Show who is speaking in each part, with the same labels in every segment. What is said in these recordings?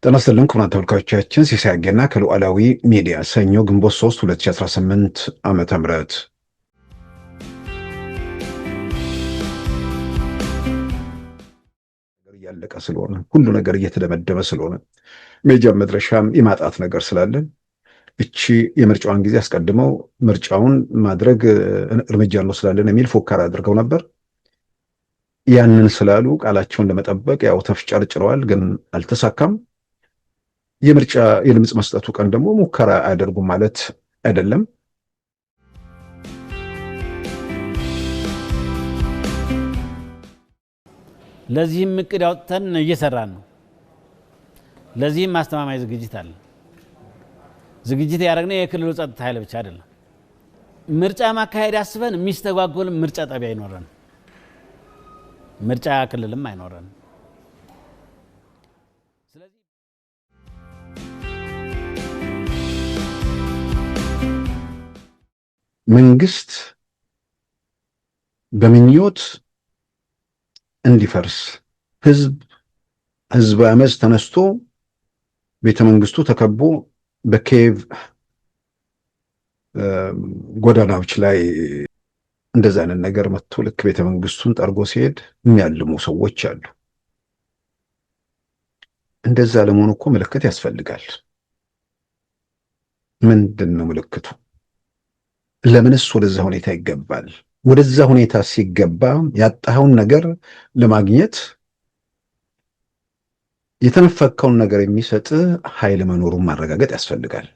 Speaker 1: ጤና ይስጥልን ክቡራን ተመልካቾቻችን፣ ሲሳይ አጌና ከሉዓላዊ ሚዲያ ሰኞ ግንቦት 3 2018 ዓመተ ምህረት እያለቀ ስለሆነ ሁሉ ነገር እየተደመደመ ስለሆነ ሜጃ መድረሻም የማጣት ነገር ስላለን እቺ የምርጫውን ጊዜ አስቀድመው ምርጫውን ማድረግ እርምጃ እንወስዳለን የሚል ፉከራ አድርገው ነበር። ያንን ስላሉ ቃላቸውን ለመጠበቅ ያው ተፍጨርጭረዋል፣ ግን አልተሳካም። የምርጫ የድምጽ መስጠቱ ቀን ደግሞ ሙከራ አያደርጉም ማለት አይደለም።
Speaker 2: ለዚህም እቅድ አውጥተን እየሰራን ነው። ለዚህም ማስተማማኝ ዝግጅት አለ። ዝግጅት ያደረግነው የክልሉ ጸጥታ ኃይል ብቻ አይደለም። ምርጫ ማካሄድ አስበን የሚስተጓጎል ምርጫ ጣቢያ አይኖረን፣ ምርጫ ክልልም አይኖረን።
Speaker 1: መንግስት በምኞት እንዲፈርስ ህዝብ አመፅ ተነስቶ ቤተ መንግስቱ ተከቦ በኬቭ ጎዳናዎች ላይ እንደዛ አይነት ነገር መጥቶ ልክ ቤተ መንግስቱን ጠርጎ ሲሄድ የሚያልሙ ሰዎች አሉ። እንደዛ ለመሆኑ እኮ ምልክት ያስፈልጋል። ምንድን ነው ምልክቱ? ለምንስ ወደዛ ሁኔታ ይገባል? ወደዛ ሁኔታ ሲገባ ያጣኸውን ነገር ለማግኘት የተነፈከውን ነገር የሚሰጥ ኃይል መኖሩን ማረጋገጥ ያስፈልጋል።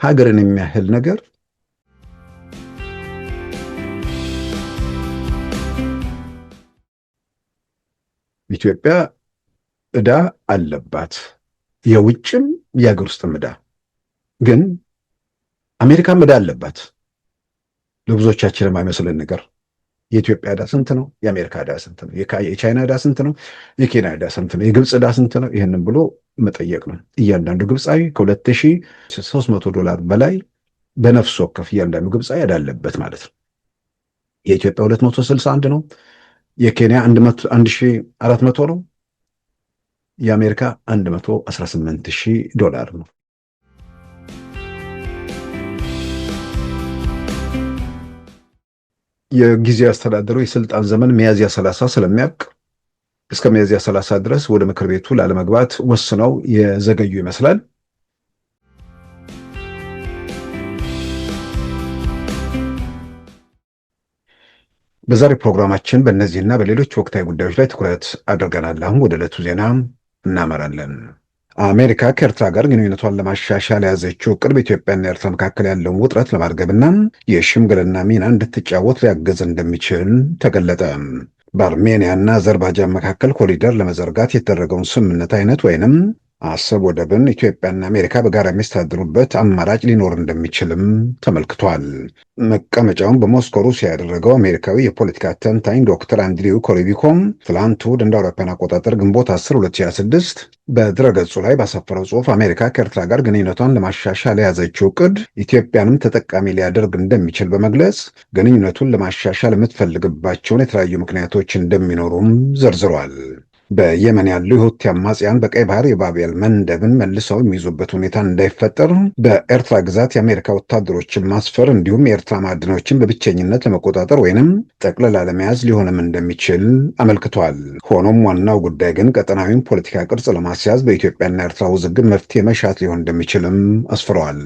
Speaker 1: ሀገርን የሚያህል ነገር ኢትዮጵያ ዕዳ አለባት፣ የውጭም የሀገር ውስጥም ዕዳ። ግን አሜሪካም ዕዳ አለባት። ለብዙዎቻችን የማይመስልን ነገር የኢትዮጵያ ዕዳ ስንት ነው? የአሜሪካ ዕዳ ስንት ነው? የቻይና ዕዳ ስንት ነው? የኬንያ ዕዳ ስንት ነው? የግብፅ ዕዳ ስንት ነው? ይህንን ብሎ መጠየቅ ነው። እያንዳንዱ ግብፃዊ $2300 በላይ በነፍስ ወከፍ እያንዳንዱ ግብፃዊ ዕዳ አለበት ማለት ነው። የኢትዮጵያ 261 ነው። የኬንያ 1400 ነው። የአሜሪካ $118,000 ነው። የጊዜያዊ አስተዳደሩ የስልጣን ዘመን ሚያዝያ 30 ስለሚያልቅ እስከ ሚያዝያ 30 ድረስ ወደ ምክር ቤቱ ላለመግባት ወስነው የዘገዩ ይመስላል። በዛሬ ፕሮግራማችን በእነዚህና በሌሎች ወቅታዊ ጉዳዮች ላይ ትኩረት አድርገናል። አሁን ወደ ዕለቱ ዜና እናመራለን። አሜሪካ ከኤርትራ ጋር ግንኙነቷን ለማሻሻል የያዘችው እቅድ በኢትዮጵያና ኤርትራ መካከል ያለውን ውጥረት ለማርገብና የሽምግልና ሚና እንድትጫወት ሊያገዝ እንደሚችል ተገለጠ። በአርሜኒያና አዘርባይጃን መካከል ኮሪደር ለመዘርጋት የተደረገውን ስምምነት አይነት ወይንም አሰብ ወደብን ኢትዮጵያና አሜሪካ በጋራ የሚያስተዳድሩበት አማራጭ ሊኖር እንደሚችልም ተመልክቷል። መቀመጫውን በሞስኮ ሩሲያ ያደረገው አሜሪካዊ የፖለቲካ ተንታኝ ዶክተር አንድሪው ኮሪቢኮም ትላንት እሑድ እንደ አውሮፓውያን አቆጣጠር ግንቦት 10 2026 በድረገጹ ላይ ባሰፈረው ጽሑፍ አሜሪካ ከኤርትራ ጋር ግንኙነቷን ለማሻሻል የያዘችው ዕቅድ ኢትዮጵያንም ተጠቃሚ ሊያደርግ እንደሚችል በመግለጽ ግንኙነቱን ለማሻሻል የምትፈልግባቸውን የተለያዩ ምክንያቶች እንደሚኖሩም ዘርዝሯል። በየመን ያሉ የሁቲ አማጽያን በቀይ ባህር የባቤል መንደብን መልሰው የሚይዙበት ሁኔታ እንዳይፈጠር በኤርትራ ግዛት የአሜሪካ ወታደሮችን ማስፈር እንዲሁም የኤርትራ ማዕድኖችን በብቸኝነት ለመቆጣጠር ወይንም ጠቅልላ ለመያዝ ሊሆንም እንደሚችል አመልክቷል። ሆኖም ዋናው ጉዳይ ግን ቀጠናዊን ፖለቲካ ቅርጽ ለማስያዝ በኢትዮጵያና ኤርትራ ውዝግብ መፍትሄ መሻት ሊሆን እንደሚችልም አስፍረዋል።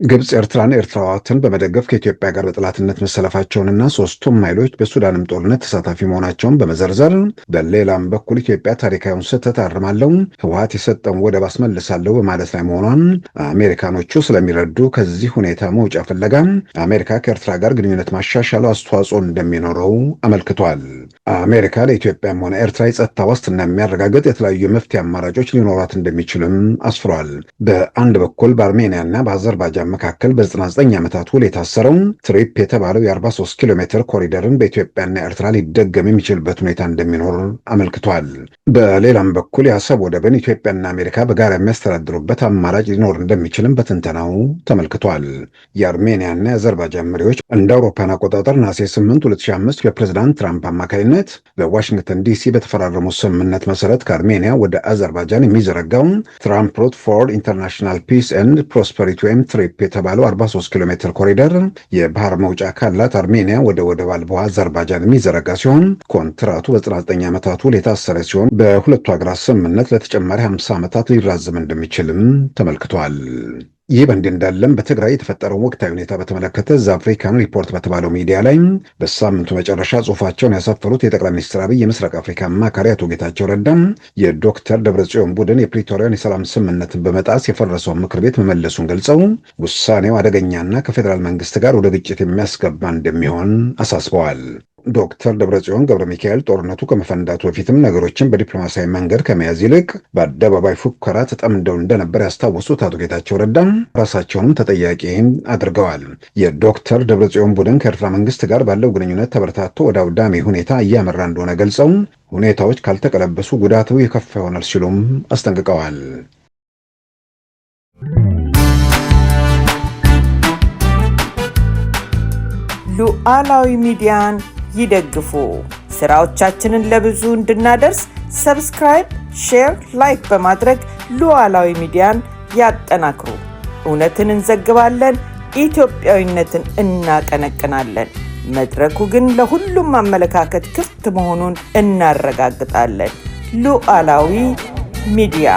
Speaker 1: ግብፅ ኤርትራዋትን በመደገፍ ከኢትዮጵያ ጋር በጠላትነት መሰለፋቸውንና ሶስቱም ኃይሎች በሱዳንም ጦርነት ተሳታፊ መሆናቸውን በመዘርዘር በሌላም በኩል ኢትዮጵያ ታሪካዊውን ስህተት አርማለሁ፣ ህወሓት የሰጠውን ወደብ አስመልሳለሁ በማለት ላይ መሆኗን አሜሪካኖቹ ስለሚረዱ ከዚህ ሁኔታ መውጫ ፍለጋ አሜሪካ ከኤርትራ ጋር ግንኙነት ማሻሻሉ አስተዋጽኦ እንደሚኖረው አመልክቷል። አሜሪካ ለኢትዮጵያም ሆነ ኤርትራ የጸጥታ ዋስትና የሚያረጋግጥ የተለያዩ የመፍትሄ አማራጮች ሊኖሯት እንደሚችልም አስፍሯል። በአንድ በኩል በአርሜኒያና በአዘርባይጃን መካከል በ99 ዓመታት ውል የታሰረው ትሪፕ የተባለው የ43 ኪሎ ሜትር ኮሪደርን በኢትዮጵያና ኤርትራ ሊደገም የሚችልበት ሁኔታ እንደሚኖር አመልክቷል። በሌላም በኩል የአሰብ ወደብን ኢትዮጵያና አሜሪካ በጋራ የሚያስተዳድሩበት አማራጭ ሊኖር እንደሚችልም በትንተናው ተመልክቷል። የአርሜኒያና የአዘርባይጃን መሪዎች እንደ አውሮፓን አቆጣጠር ነሐሴ 8 2005 በፕሬዝዳንት ትራምፕ አማካኝነት በዋሽንግተን ዲሲ በተፈራረሙት ስምምነት መሰረት ከአርሜኒያ ወደ አዘርባይጃን የሚዘረጋው ትራምፕ ሮድ ፎር ኢንተርናሽናል ፒስ ኤንድ ፕሮስፐሪቲ ወይም ትሪፕ የተባለው 43 ኪሎ ሜትር ኮሪደር የባህር መውጫ ካላት አርሜኒያ ወደ ወደብ አልባዋ አዘርባይጃን የሚዘረጋ ሲሆን ኮንትራቱ በ99 ዓመታት ውል የታሰረ ሲሆን በሁለቱ ሀገራት ስምምነት ለተጨማሪ 50 ዓመታት ሊራዘም እንደሚችልም ተመልክቷል። ይህ በእንዲህ እንዳለም በትግራይ የተፈጠረውን ወቅታዊ ሁኔታ በተመለከተ ዘአፍሪካን ሪፖርት በተባለው ሚዲያ ላይ በሳምንቱ መጨረሻ ጽሑፋቸውን ያሰፈሩት የጠቅላይ ሚኒስትር አብይ የምስራቅ አፍሪካ አማካሪ አቶ ጌታቸው ረዳም የዶክተር ደብረጽዮን ቡድን የፕሪቶሪያን የሰላም ስምምነትን በመጣስ የፈረሰውን ምክር ቤት መመለሱን ገልጸው ውሳኔው አደገኛና ከፌዴራል መንግስት ጋር ወደ ግጭት የሚያስገባ እንደሚሆን አሳስበዋል። ዶክተር ደብረጽዮን ገብረ ሚካኤል ጦርነቱ ከመፈንዳቱ በፊትም ነገሮችን በዲፕሎማሲያዊ መንገድ ከመያዝ ይልቅ በአደባባይ ፉከራ ተጠምደው እንደነበር ያስታወሱት አቶ ጌታቸው ረዳም ራሳቸውንም ተጠያቂ አድርገዋል። የዶክተር ደብረጽዮን ቡድን ከኤርትራ መንግስት ጋር ባለው ግንኙነት ተበረታቶ ወደ አውዳሚ ሁኔታ እያመራ እንደሆነ ገልጸው ሁኔታዎች ካልተቀለበሱ ጉዳቱ የከፋ ይሆናል ሲሉም አስጠንቅቀዋል።
Speaker 3: ሉዓላዊ ሚዲያን ይደግፉ። ስራዎቻችንን ለብዙ እንድናደርስ ሰብስክራይብ፣ ሼር፣ ላይክ በማድረግ ሉዓላዊ ሚዲያን ያጠናክሩ። እውነትን እንዘግባለን፣ ኢትዮጵያዊነትን እናቀነቅናለን። መድረኩ ግን ለሁሉም አመለካከት ክፍት መሆኑን እናረጋግጣለን። ሉዓላዊ ሚዲያ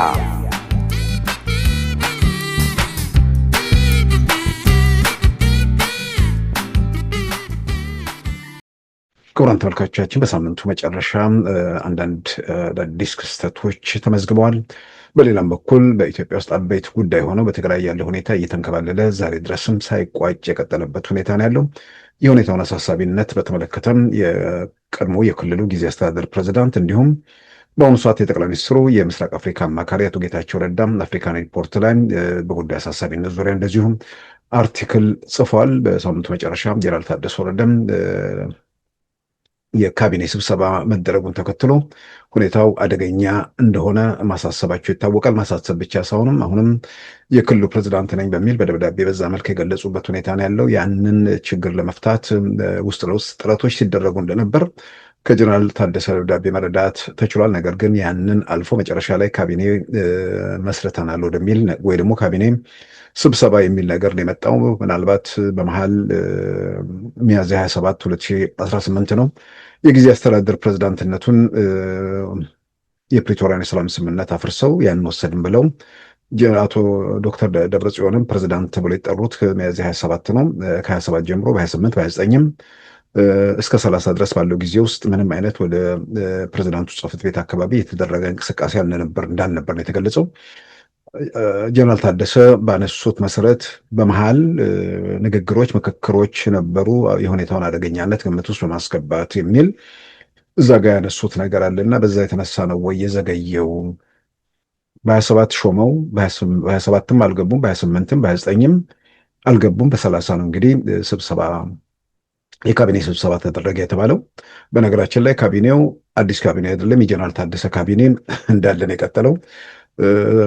Speaker 1: ክቡራን ተመልካቾቻችን በሳምንቱ መጨረሻ አንዳንድ አዳዲስ ክስተቶች ተመዝግበዋል። በሌላም በኩል በኢትዮጵያ ውስጥ አበይት ጉዳይ ሆነው በትግራይ ያለ ሁኔታ እየተንከባለለ ዛሬ ድረስም ሳይቋጭ የቀጠለበት ሁኔታ ነው ያለው። የሁኔታውን አሳሳቢነት በተመለከተም የቀድሞ የክልሉ ጊዜ አስተዳደር ፕሬዚዳንት እንዲሁም በአሁኑ ሰዓት የጠቅላይ ሚኒስትሩ የምስራቅ አፍሪካ አማካሪ አቶ ጌታቸው ረዳም አፍሪካን ሪፖርት ላይ በጉዳይ አሳሳቢነት ዙሪያ እንደዚሁም አርቲክል ጽፏል። በሳምንቱ መጨረሻ ጄኔራል ታደሰ ወረደም የካቢኔ ስብሰባ መደረጉን ተከትሎ ሁኔታው አደገኛ እንደሆነ ማሳሰባቸው ይታወቃል። ማሳሰብ ብቻ ሳይሆንም አሁንም የክልሉ ፕሬዝዳንት ነኝ በሚል በደብዳቤ በዛ መልክ የገለጹበት ሁኔታ ነው ያለው። ያንን ችግር ለመፍታት ውስጥ ለውስጥ ጥረቶች ሲደረጉ እንደነበር ከጀነራል ታደሰ ደብዳቤ መረዳት ተችሏል። ነገር ግን ያንን አልፎ መጨረሻ ላይ ካቢኔ መስርተናል ወደሚል ወይ ደግሞ ካቢኔ ስብሰባ የሚል ነገር ነው የመጣው። ምናልባት በመሃል ሚያዝያ 27 2018 ነው የጊዜ አስተዳደር ፕሬዝዳንትነቱን የፕሪቶሪያን የሰላም ስምምነት አፍርሰው ያን ወሰድን ብለው አቶ ዶክተር ደብረጽዮንም ፕሬዝዳንት ተብሎ የጠሩት ሚያዝያ 27 ነው። ከ27 ጀምሮ በ28 በ29ም እስከ 30 ድረስ ባለው ጊዜ ውስጥ ምንም አይነት ወደ ፕሬዝዳንቱ ጽሕፈት ቤት አካባቢ የተደረገ እንቅስቃሴ እንዳልነበር ነው የተገለጸው። ጀነራል ታደሰ ባነሱት መሰረት በመሃል ንግግሮች፣ ምክክሮች ነበሩ የሁኔታውን አደገኛነት ግምት ውስጥ በማስገባት የሚል እዛ ጋር ያነሱት ነገር አለና በዛ የተነሳ ነው ወይ የዘገየው? በ27 ሾመው በ27ም አልገቡም፣ በ28ም በ29ም አልገቡም። በ30 ነው እንግዲህ ስብሰባ የካቢኔ ስብሰባ ተደረገ የተባለው። በነገራችን ላይ ካቢኔው አዲስ ካቢኔ አይደለም፣ የጀነራል ታደሰ ካቢኔ እንዳለን የቀጠለው።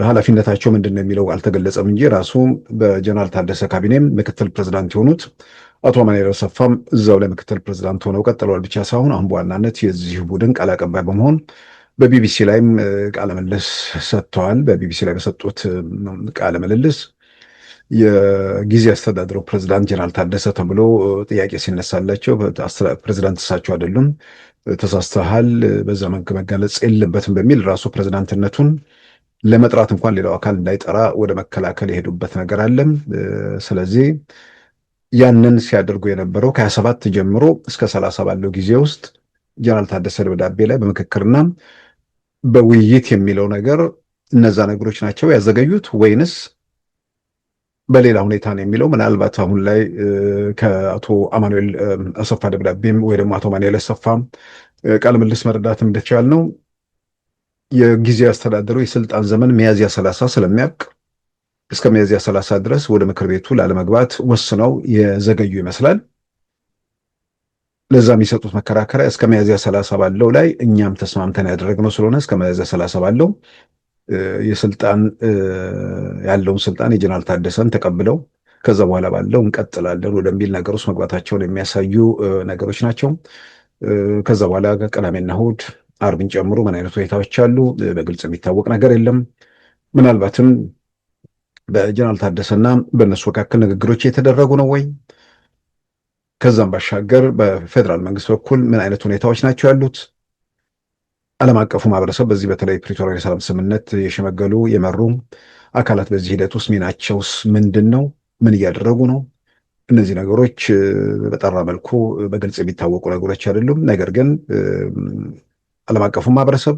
Speaker 1: ኃላፊነታቸው ምንድን ነው የሚለው አልተገለጸም እንጂ ራሱ በጀነራል ታደሰ ካቢኔም ምክትል ፕሬዝዳንት የሆኑት አቶ አማኑኤል አሰፋም እዛው ላይ ምክትል ፕሬዝዳንት ሆነው ቀጥለዋል ብቻ ሳይሆን አሁን በዋናነት የዚህ ቡድን ቃል አቀባይ በመሆን በቢቢሲ ላይም ቃለ ምልልስ ሰጥተዋል። በቢቢሲ ላይ በሰጡት ቃለ ምልልስ የጊዜ አስተዳደሩ ፕሬዝዳንት ጀነራል ታደሰ ተብሎ ጥያቄ ሲነሳላቸው ፕሬዝዳንት እሳቸው አይደሉም፣ ተሳስተሃል፣ በዛ መንክ መገለጽ የለበትም በሚል ራሱ ፕሬዝዳንትነቱን ለመጥራት እንኳን ሌላው አካል እንዳይጠራ ወደ መከላከል የሄዱበት ነገር አለም። ስለዚህ ያንን ሲያደርጉ የነበረው ከ27 ጀምሮ እስከ 30 ባለው ጊዜ ውስጥ ጀነራል ታደሰ ደብዳቤ ላይ በምክክርና በውይይት የሚለው ነገር እነዛ ነገሮች ናቸው ያዘገዩት ወይንስ በሌላ ሁኔታ ነው የሚለው ምናልባት አሁን ላይ ከአቶ አማኑኤል አሰፋ ደብዳቤም ወይ ደግሞ አቶ አማኑኤል አሰፋ ቃለ ምልልስ መረዳትም እንደቻል ነው የጊዜ አስተዳደሩ የስልጣን ዘመን ሚያዝያ 30 ስለሚያልቅ እስከ ሚያዝያ 30 ድረስ ወደ ምክር ቤቱ ላለመግባት ወስነው የዘገዩ ይመስላል። ለዛ የሚሰጡት መከራከሪያ እስከ ሚያዝያ 30 ባለው ላይ እኛም ተስማምተን ያደረግነው ስለሆነ እስከ ሚያዝያ 30 ባለው የስልጣን ያለውን ስልጣን የጀነራል ታደሰን ተቀብለው ከዛ በኋላ ባለው እንቀጥላለን ወደሚል ነገር ውስጥ መግባታቸውን የሚያሳዩ ነገሮች ናቸው። ከዛ በኋላ ቅዳሜና እሑድ አርብን ጨምሮ ምን አይነት ሁኔታዎች አሉ በግልጽ የሚታወቅ ነገር የለም። ምናልባትም በጀነራል ታደሰና በእነሱ መካከል ንግግሮች የተደረጉ ነው ወይ? ከዛም ባሻገር በፌዴራል መንግስት በኩል ምን አይነት ሁኔታዎች ናቸው ያሉት? ዓለም አቀፉ ማህበረሰብ በዚህ በተለይ ፕሪቶሪያ የሰላም ስምምነት የሸመገሉ የመሩ አካላት በዚህ ሂደት ውስጥ ሚናቸውስ ምንድን ነው? ምን እያደረጉ ነው? እነዚህ ነገሮች በጠራ መልኩ በግልጽ የሚታወቁ ነገሮች አይደሉም። ነገር ግን ዓለም አቀፉ ማህበረሰብ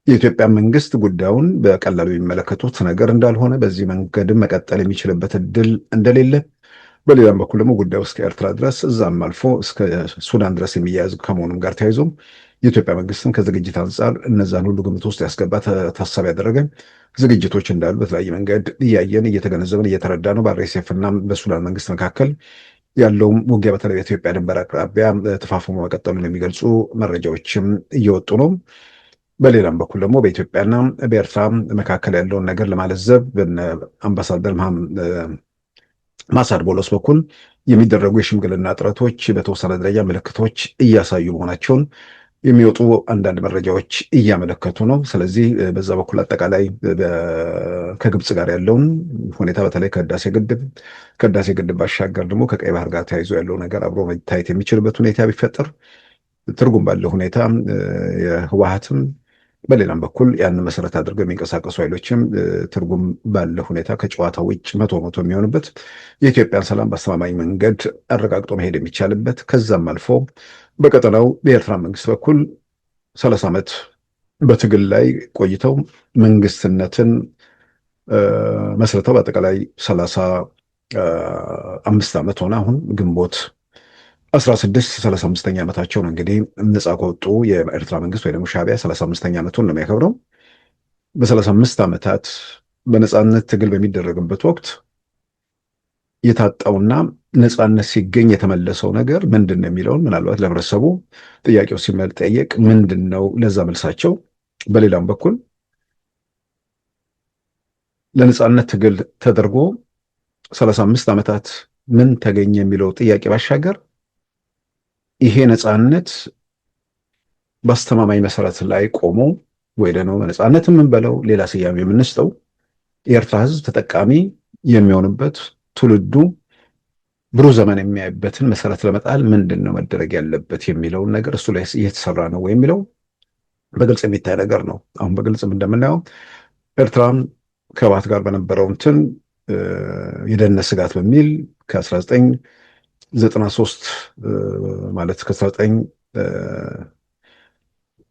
Speaker 1: የኢትዮጵያ መንግስት ጉዳዩን በቀላሉ የሚመለከቱት ነገር እንዳልሆነ፣ በዚህ መንገድም መቀጠል የሚችልበት እድል እንደሌለ፣ በሌላም በኩል ደግሞ ጉዳዩ እስከ ኤርትራ ድረስ እዛም አልፎ እስከ ሱዳን ድረስ የሚያያዝ ከመሆኑም ጋር ተያይዞ የኢትዮጵያ መንግስትም ከዝግጅት አንጻር እነዛን ሁሉ ግምት ውስጥ ያስገባ ታሳቢ ያደረገ ዝግጅቶች እንዳሉ በተለያየ መንገድ እያየን እየተገነዘብን እየተረዳ ነው። በአርኤስኤፍ እና በሱዳን መንግስት መካከል ያለውም ውጊያ በተለይ በኢትዮጵያ ድንበር አቅራቢያ ተፋፍሞ መቀጠሉን የሚገልጹ መረጃዎችም እየወጡ ነው። በሌላም በኩል ደግሞ በኢትዮጵያና በኤርትራ መካከል ያለውን ነገር ለማለዘብ አምባሳደር ማሳድ ቦሎስ በኩል የሚደረጉ የሽምግልና ጥረቶች በተወሰነ ደረጃ ምልክቶች እያሳዩ መሆናቸውን የሚወጡ አንዳንድ መረጃዎች እያመለከቱ ነው። ስለዚህ በዛ በኩል አጠቃላይ ከግብፅ ጋር ያለውን ሁኔታ በተለይ ከህዳሴ ግድብ ባሻገር ደግሞ ከቀይ ባህር ጋር ተያይዞ ያለው ነገር አብሮ መታየት የሚችልበት ሁኔታ ቢፈጠር ትርጉም ባለው ሁኔታ የህወሓትም በሌላም በኩል ያን መሰረት አድርገው የሚንቀሳቀሱ ኃይሎችም ትርጉም ባለው ሁኔታ ከጨዋታ ውጭ መቶ የሚሆንበት የኢትዮጵያን ሰላም በአስተማማኝ መንገድ አረጋግጦ መሄድ የሚቻልበት ከዛም አልፎ በቀጠናው በኤርትራ መንግስት በኩል 30 ዓመት በትግል ላይ ቆይተው መንግስትነትን መስርተው በአጠቃላይ 35 ዓመት ሆነ። አሁን ግንቦት 35ኛ ዓመታቸው ነው። እንግዲህ ነፃ ከወጡ የኤርትራ መንግስት ወይ ደግሞ ሻዕቢያ 35ኛ ዓመቱን ነው የሚያከብረው። በ35 ዓመታት በነፃነት ትግል በሚደረግበት ወቅት የታጣውና ነፃነት ሲገኝ የተመለሰው ነገር ምንድን ነው የሚለውን ምናልባት ለህብረተሰቡ ጥያቄው ሲጠየቅ ምንድን ነው ለዛ መልሳቸው። በሌላም በኩል ለነፃነት ትግል ተደርጎ 35 ዓመታት ምን ተገኘ የሚለው ጥያቄ ባሻገር ይሄ ነፃነት በአስተማማኝ መሰረት ላይ ቆሞ ወይ ደግሞ ነፃነት የምንበለው ሌላ ስያሜ የምንስጠው የኤርትራ ህዝብ ተጠቃሚ የሚሆንበት ትውልዱ ብሩህ ዘመን የሚያይበትን መሰረት ለመጣል ምንድን ነው መደረግ ያለበት የሚለውን ነገር እሱ ላይ እየተሰራ ነው ወይ የሚለው በግልጽ የሚታይ ነገር ነው። አሁን በግልጽም እንደምናየው ኤርትራም ከህወሓት ጋር በነበረው እንትን የደህንነት ስጋት በሚል ከ1993 ማለት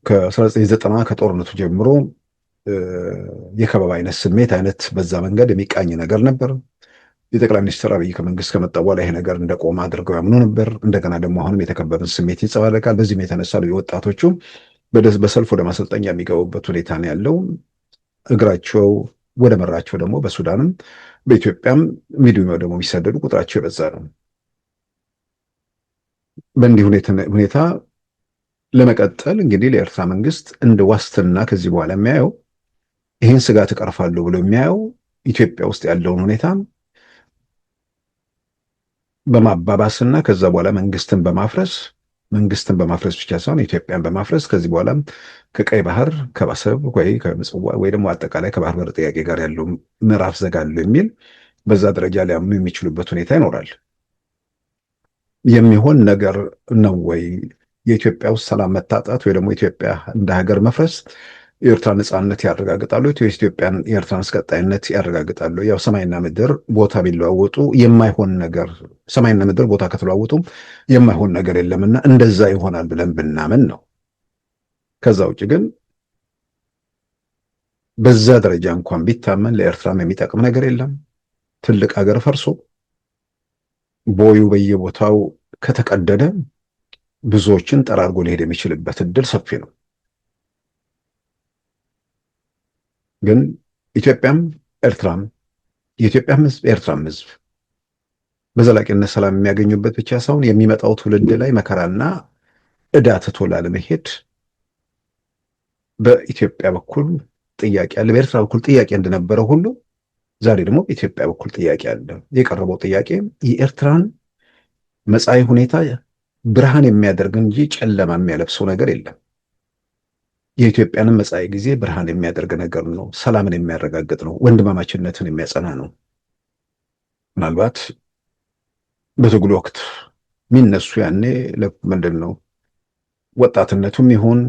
Speaker 1: ከ1990 ከጦርነቱ ጀምሮ የከበባ አይነት ስሜት አይነት በዛ መንገድ የሚቃኝ ነገር ነበር። የጠቅላይ ሚኒስትር አብይ ከመንግስት ከመጣ በኋላ ይሄ ነገር እንደቆመ አድርገው ያምኑ ነበር። እንደገና ደግሞ አሁንም የተከበበን ስሜት ይንጸባረቃል። በዚህም የተነሳ ወጣቶቹ በሰልፍ ወደ ማሰልጠኛ የሚገቡበት ሁኔታ ነው ያለው። እግራቸው ወደ መራቸው ደግሞ በሱዳንም በኢትዮጵያም ሚዲዮ ደግሞ የሚሰደዱ ቁጥራቸው የበዛ ነው። በእንዲህ ሁኔታ ለመቀጠል እንግዲህ ለኤርትራ መንግስት እንደ ዋስትና ከዚህ በኋላ የሚያየው ይህን ስጋት እቀርፋለሁ ብሎ የሚያየው ኢትዮጵያ ውስጥ ያለውን ሁኔታ በማባባስና ከዛ በኋላ መንግስትን በማፍረስ ብቻ ሳይሆን ኢትዮጵያን በማፍረስ ከዚህ በኋላ ከቀይ ባህር ከባሰብ ወይ ከምጽዋ ወይ ደግሞ አጠቃላይ ከባህር በር ጥያቄ ጋር ያለው ምዕራፍ ዘጋለሁ የሚል በዛ ደረጃ ሊያምኑ የሚችሉበት ሁኔታ ይኖራል። የሚሆን ነገር ነው ወይ? የኢትዮጵያ ውስጥ ሰላም መታጣት ወይ ደግሞ ኢትዮጵያ እንደ ሀገር መፍረስ የኤርትራ ነፃነት ያረጋግጣሉ? የኢትዮጵያን የኤርትራን ቀጣይነት ያረጋግጣሉ? ያው ሰማይና ምድር ቦታ ቢለዋወጡ የማይሆን ነገር ሰማይና ምድር ቦታ ከተለዋወጡ የማይሆን ነገር የለምና እንደዛ ይሆናል ብለን ብናምን ነው። ከዛ ውጭ ግን በዛ ደረጃ እንኳን ቢታመን ለኤርትራም የሚጠቅም ነገር የለም። ትልቅ ሀገር ፈርሶ ቦዩ በየቦታው ከተቀደደ ብዙዎችን ጠራርጎ ሊሄድ የሚችልበት እድል ሰፊ ነው። ግን ኢትዮጵያም ኤርትራም የኢትዮጵያም ህዝብ የኤርትራም ህዝብ በዘላቂነት ሰላም የሚያገኙበት ብቻ ሳይሆን የሚመጣው ትውልድ ላይ መከራና ዕዳ ትቶ ላለመሄድ በኢትዮጵያ በኩል ጥያቄ አለ። በኤርትራ በኩል ጥያቄ እንደነበረ ሁሉ ዛሬ ደግሞ በኢትዮጵያ በኩል ጥያቄ አለ። የቀረበው ጥያቄ የኤርትራን መጻኢ ሁኔታ ብርሃን የሚያደርግ እንጂ ጨለማ የሚያለብሰው ነገር የለም። የኢትዮጵያንም መጻኢ ጊዜ ብርሃን የሚያደርግ ነገር ነው። ሰላምን የሚያረጋግጥ ነው። ወንድማማችነትን የሚያጸና ነው። ምናልባት በትግሉ ወቅት የሚነሱ ያኔ ምንድን ነው ወጣትነቱም ይሁን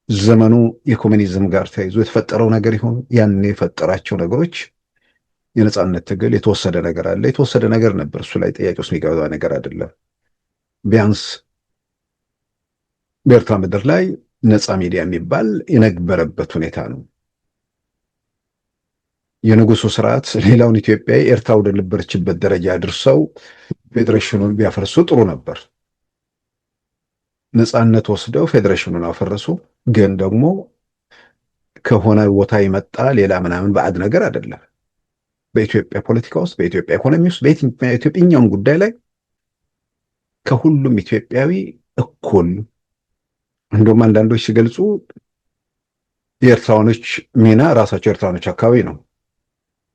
Speaker 1: ዘመኑ የኮሚኒዝም ጋር ተያይዞ የተፈጠረው ነገር ይሁን ያኔ የፈጠራቸው ነገሮች የነጻነት ትግል የተወሰደ ነገር አለ። የተወሰደ ነገር ነበር። እሱ ላይ ጥያቄ ውስጥ የሚገባ ነገር አይደለም። ቢያንስ በኤርትራ ምድር ላይ ነጻ ሚዲያ የሚባል የነበረበት ሁኔታ ነው። የንጉሱ ስርዓት ሌላውን ኢትዮጵያዊ ኤርትራ ወደ ነበረችበት ደረጃ አድርሰው ፌዴሬሽኑን ቢያፈርሱ ጥሩ ነበር። ነጻነት ወስደው ፌዴሬሽኑን አፈረሱ። ግን ደግሞ ከሆነ ቦታ የመጣ ሌላ ምናምን ባዕድ ነገር አይደለም። በኢትዮጵያ ፖለቲካ ውስጥ፣ በኢትዮጵያ ኢኮኖሚ ውስጥ፣ በኢትዮጵያኛውም ጉዳይ ላይ ከሁሉም ኢትዮጵያዊ እኩል እንደውም አንዳንዶች ሲገልጹ የኤርትራኖች ሚና ራሳቸው ኤርትራኖች አካባቢ ነው፣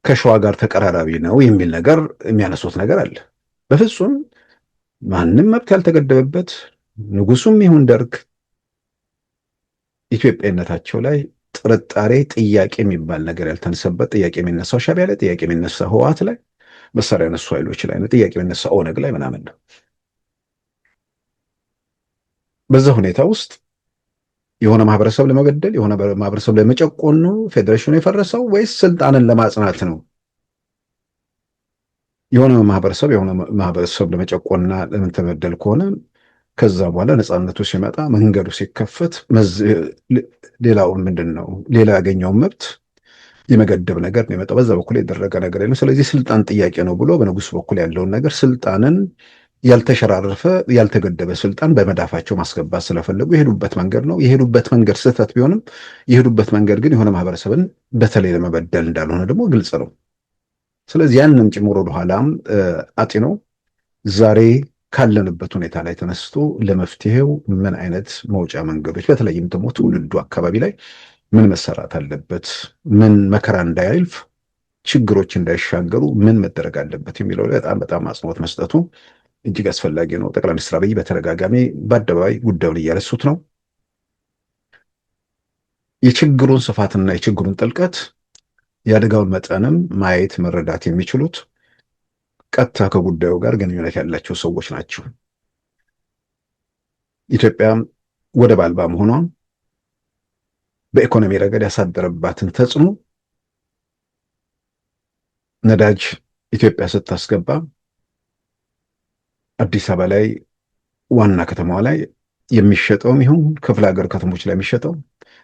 Speaker 1: ከሸዋ ጋር ተቀራራቢ ነው የሚል ነገር የሚያነሱት ነገር አለ። በፍጹም ማንም መብት ያልተገደበበት ንጉሱም ይሁን ደርግ ኢትዮጵያነታቸው ላይ ጥርጣሬ፣ ጥያቄ የሚባል ነገር ያልተነሳበት፣ ጥያቄ የሚነሳው ሻዕቢያ ላይ፣ ጥያቄ የሚነሳው ህወሓት ላይ፣ መሳሪያ ያነሱ ኃይሎች ላይ ነው፣ ጥያቄ የሚነሳው ኦነግ ላይ ምናምን ነው። በዛ ሁኔታ ውስጥ የሆነ ማህበረሰብ ለመገደል የሆነ ማህበረሰብ ለመጨቆን ነው ፌዴሬሽኑ የፈረሰው ወይስ ስልጣንን ለማጽናት ነው? የሆነ ማህበረሰብ ለመጨቆንና ለመተበደል ከሆነ ከዛ በኋላ ነፃነቱ ሲመጣ መንገዱ ሲከፈት ሌላውን ምንድን ነው ሌላ ያገኘውን መብት የመገደብ ነገር ነው የመጣው። በዛ በኩል የደረገ ነገር የለም። ስለዚህ ስልጣን ጥያቄ ነው ብሎ በንጉሱ በኩል ያለውን ነገር ስልጣንን ያልተሸራረፈ ያልተገደበ ስልጣን በመዳፋቸው ማስገባት ስለፈለጉ የሄዱበት መንገድ ነው። የሄዱበት መንገድ ስህተት ቢሆንም የሄዱበት መንገድ ግን የሆነ ማህበረሰብን በተለይ ለመበደል እንዳልሆነ ደግሞ ግልጽ ነው። ስለዚህ ያንም ጭምር ወደኋላም አጢኖ ዛሬ ካለንበት ሁኔታ ላይ ተነስቶ ለመፍትሄው ምን አይነት መውጫ መንገዶች በተለይም ደግሞ ትውልዱ አካባቢ ላይ ምን መሰራት አለበት፣ ምን መከራ እንዳያልፍ፣ ችግሮች እንዳይሻገሩ ምን መደረግ አለበት የሚለው ላይ በጣም አጽንኦት መስጠቱ እጅግ አስፈላጊ ነው። ጠቅላይ ሚኒስትር አብይ በተደጋጋሚ በአደባባይ ጉዳዩን እያነሱት ነው። የችግሩን ስፋትና የችግሩን ጥልቀት የአደጋውን መጠንም ማየት መረዳት የሚችሉት ቀጥታ ከጉዳዩ ጋር ግንኙነት ያላቸው ሰዎች ናቸው። ኢትዮጵያ ወደብ አልባ መሆኗ በኢኮኖሚ ረገድ ያሳደረባትን ተጽዕኖ ነዳጅ ኢትዮጵያ ስታስገባ አዲስ አበባ ላይ ዋና ከተማዋ ላይ የሚሸጠውም ይሁን ክፍለ ሀገር ከተሞች ላይ የሚሸጠው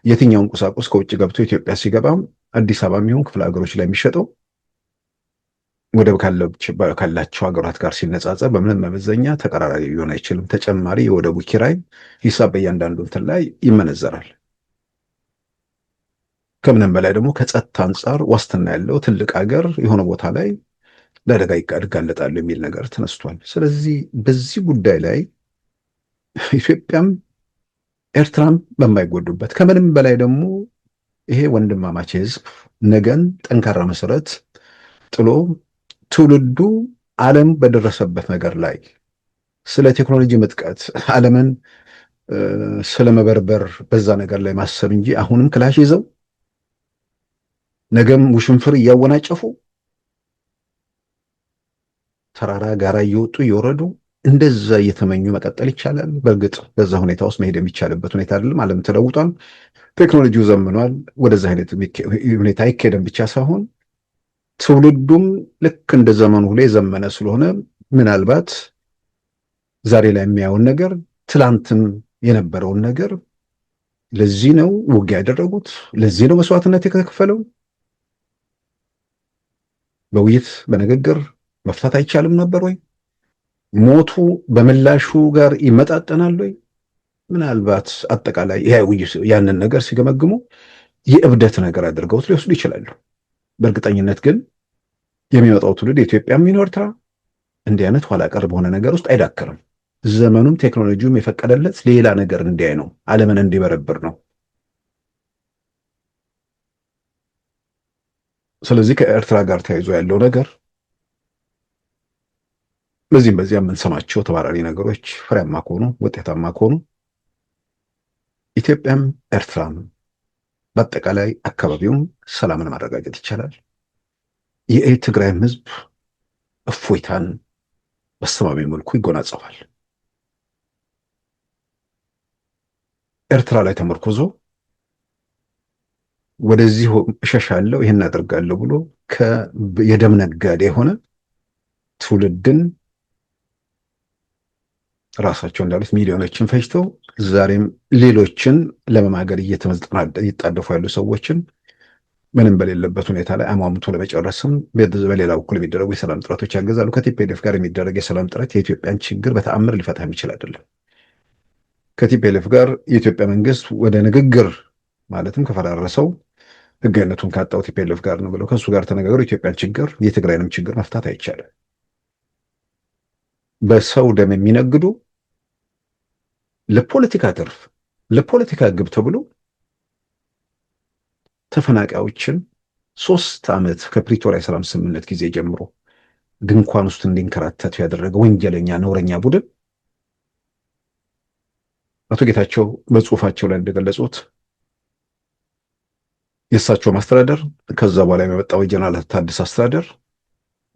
Speaker 1: የትኛውን ቁሳቁስ ከውጭ ገብቶ ኢትዮጵያ ሲገባ አዲስ አበባም ይሁን ክፍለ ሀገሮች ላይ የሚሸጠው ወደብ ካላቸው ሀገራት ጋር ሲነጻጸር በምንም መመዘኛ ተቀራራቢ ሊሆን አይችልም። ተጨማሪ የወደቡ ኪራይ ሂሳብ በእያንዳንዱ እንትን ላይ ይመነዘራል። ከምንም በላይ ደግሞ ከጸጥታ አንጻር ዋስትና ያለው ትልቅ ሀገር የሆነ ቦታ ላይ ለአደጋ ይጋለጣሉ የሚል ነገር ተነስቷል። ስለዚህ በዚህ ጉዳይ ላይ ኢትዮጵያም ኤርትራም በማይጎዱበት ከምንም በላይ ደግሞ ይሄ ወንድማማች ህዝብ ነገን ጠንካራ መሰረት ጥሎ ትውልዱ ዓለም በደረሰበት ነገር ላይ ስለ ቴክኖሎጂ ምጥቀት ዓለምን ስለመበርበር በዛ ነገር ላይ ማሰብ እንጂ አሁንም ክላሽ ይዘው ነገም ውሽንፍር እያወናጨፉ ተራራ ጋራ እየወጡ እየወረዱ እንደዛ እየተመኙ መቀጠል ይቻላል? በእርግጥ በዛ ሁኔታ ውስጥ መሄድ የሚቻልበት ሁኔታ አይደለም። ዓለም ተለውጧል። ቴክኖሎጂው ዘምኗል። ወደዛ አይነት ሁኔታ አይካሄድም ብቻ ሳይሆን ትውልዱም ልክ እንደ ዘመኑ ሁሉ የዘመነ ስለሆነ ምናልባት ዛሬ ላይ የሚያየውን ነገር ትላንትም የነበረውን ነገር ለዚህ ነው ውጊያ ያደረጉት፣ ለዚህ ነው መስዋዕትነት የተከፈለው። በውይይት በንግግር መፍታት አይቻልም ነበር ወይ? ሞቱ በምላሹ ጋር ይመጣጠናል ወይ? ምናልባት አጠቃላይ ያንን ነገር ሲገመግሙ የእብደት ነገር አድርገውት ሊወስዱ ይችላሉ። በእርግጠኝነት ግን የሚመጣው ትውልድ ኢትዮጵያ የሚኖር ኤርትራ እንዲህ አይነት ኋላ ቀር በሆነ ነገር ውስጥ አይዳክርም። ዘመኑም ቴክኖሎጂውም የፈቀደለት ሌላ ነገር እንዲያይ ነው፣ ዓለምን እንዲበረብር ነው። ስለዚህ ከኤርትራ ጋር ተያይዞ ያለው ነገር በዚህም በዚያ የምንሰማቸው ተባራሪ ነገሮች ፍሬያማ ከሆኑ ውጤታማ ከሆኑ ኢትዮጵያም ኤርትራም በአጠቃላይ አካባቢውም ሰላምን ማረጋገጥ ይቻላል። የትግራይም ህዝብ እፎይታን በአስተማማኝ መልኩ ይጎናጸፋል። ኤርትራ ላይ ተመርኮዞ ወደዚህ እሸሻለሁ ይህን አደርጋለሁ ብሎ የደም ነጋዴ የሆነ ትውልድን ራሳቸው እንዳሉት ሚሊዮኖችን ፈጅተው ዛሬም ሌሎችን ለመማገር እየጣደፉ ያሉ ሰዎችን ምንም በሌለበት ሁኔታ ላይ አሟምቶ ለመጨረስም በሌላ በኩል የሚደረጉ የሰላም ጥረቶች ያገዛሉ። ከቲፒኤልኤፍ ጋር የሚደረግ የሰላም ጥረት የኢትዮጵያን ችግር በተአምር ሊፈታ የሚችል አይደለም። ከቲፒኤልኤፍ ጋር የኢትዮጵያ መንግስት ወደ ንግግር ማለትም ከፈራረሰው ህጋዊነቱን ካጣው ቲፒኤልኤፍ ጋር ነው ብለው ከእሱ ጋር ተነጋግሮ የኢትዮጵያን ችግር የትግራይንም ችግር መፍታት አይቻልም። በሰው ደም የሚነግዱ ለፖለቲካ ትርፍ ለፖለቲካ ግብ ተብሎ ተፈናቃዮችን 3 ዓመት ከፕሪቶሪያ የሰላም ስምምነት ጊዜ ጀምሮ ድንኳን ውስጥ እንዲንከራተቱ ያደረገ ወንጀለኛ ነውረኛ ቡድን አቶ ጌታቸው በጽሁፋቸው ላይ እንደገለጹት የእሳቸው ማስተዳደር ከዛ በኋላ የመጣው የጀነራል ታደሰ አስተዳደር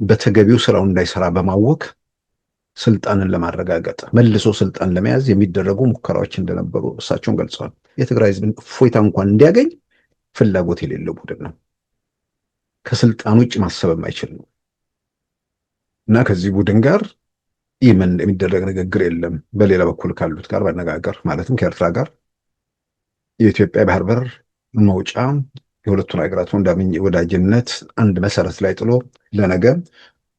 Speaker 1: በተገቢው ስራው እንዳይሰራ በማወክ ስልጣንን ለማረጋገጥ መልሶ ስልጣን ለመያዝ የሚደረጉ ሙከራዎች እንደነበሩ እሳቸውን ገልጸዋል። የትግራይ ህዝብን እፎይታ እንኳን እንዲያገኝ ፍላጎት የሌለው ቡድን ነው። ከስልጣን ውጭ ማሰብ የማይችል ነው እና ከዚህ ቡድን ጋር ይህን የሚደረግ ንግግር የለም። በሌላ በኩል ካሉት ጋር መነጋገር ማለትም ከኤርትራ ጋር የኢትዮጵያ ባህር በር መውጫ የሁለቱን ሀገራት ወዳጅነት አንድ መሰረት ላይ ጥሎ ለነገ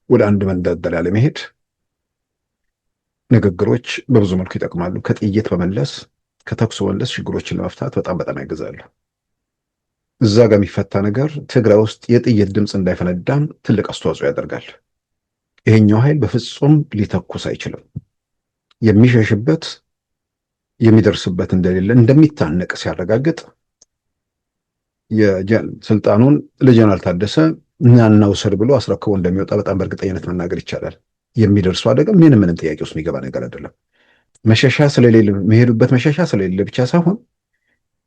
Speaker 1: ወደ አንድ መንደርደሪያ ለመሄድ ንግግሮች በብዙ መልኩ ይጠቅማሉ። ከጥይት በመለስ ከተኩስ በመለስ ችግሮችን ለመፍታት በጣም ያግዛሉ። እዛ ጋር የሚፈታ ነገር ትግራይ ውስጥ የጥይት ድምፅ እንዳይፈነዳም ትልቅ አስተዋጽኦ ያደርጋል። ይሄኛው ኃይል በፍጹም ሊተኩስ አይችልም። የሚሸሽበት የሚደርስበት እንደሌለ እንደሚታነቅ ሲያረጋግጥ ስልጣኑን ለጀነራል ታደሰ እናና ውሰድ ብሎ አስረክቦ እንደሚወጣ በጣም በእርግጠኝነት መናገር ይቻላል። የሚደርሰው አደጋ ምንም ጥያቄ ውስጥ የሚገባ ነገር አይደለም። መሸሻ ስለሌለ መሄዱበት መሸሻ ስለሌለ ብቻ ሳይሆን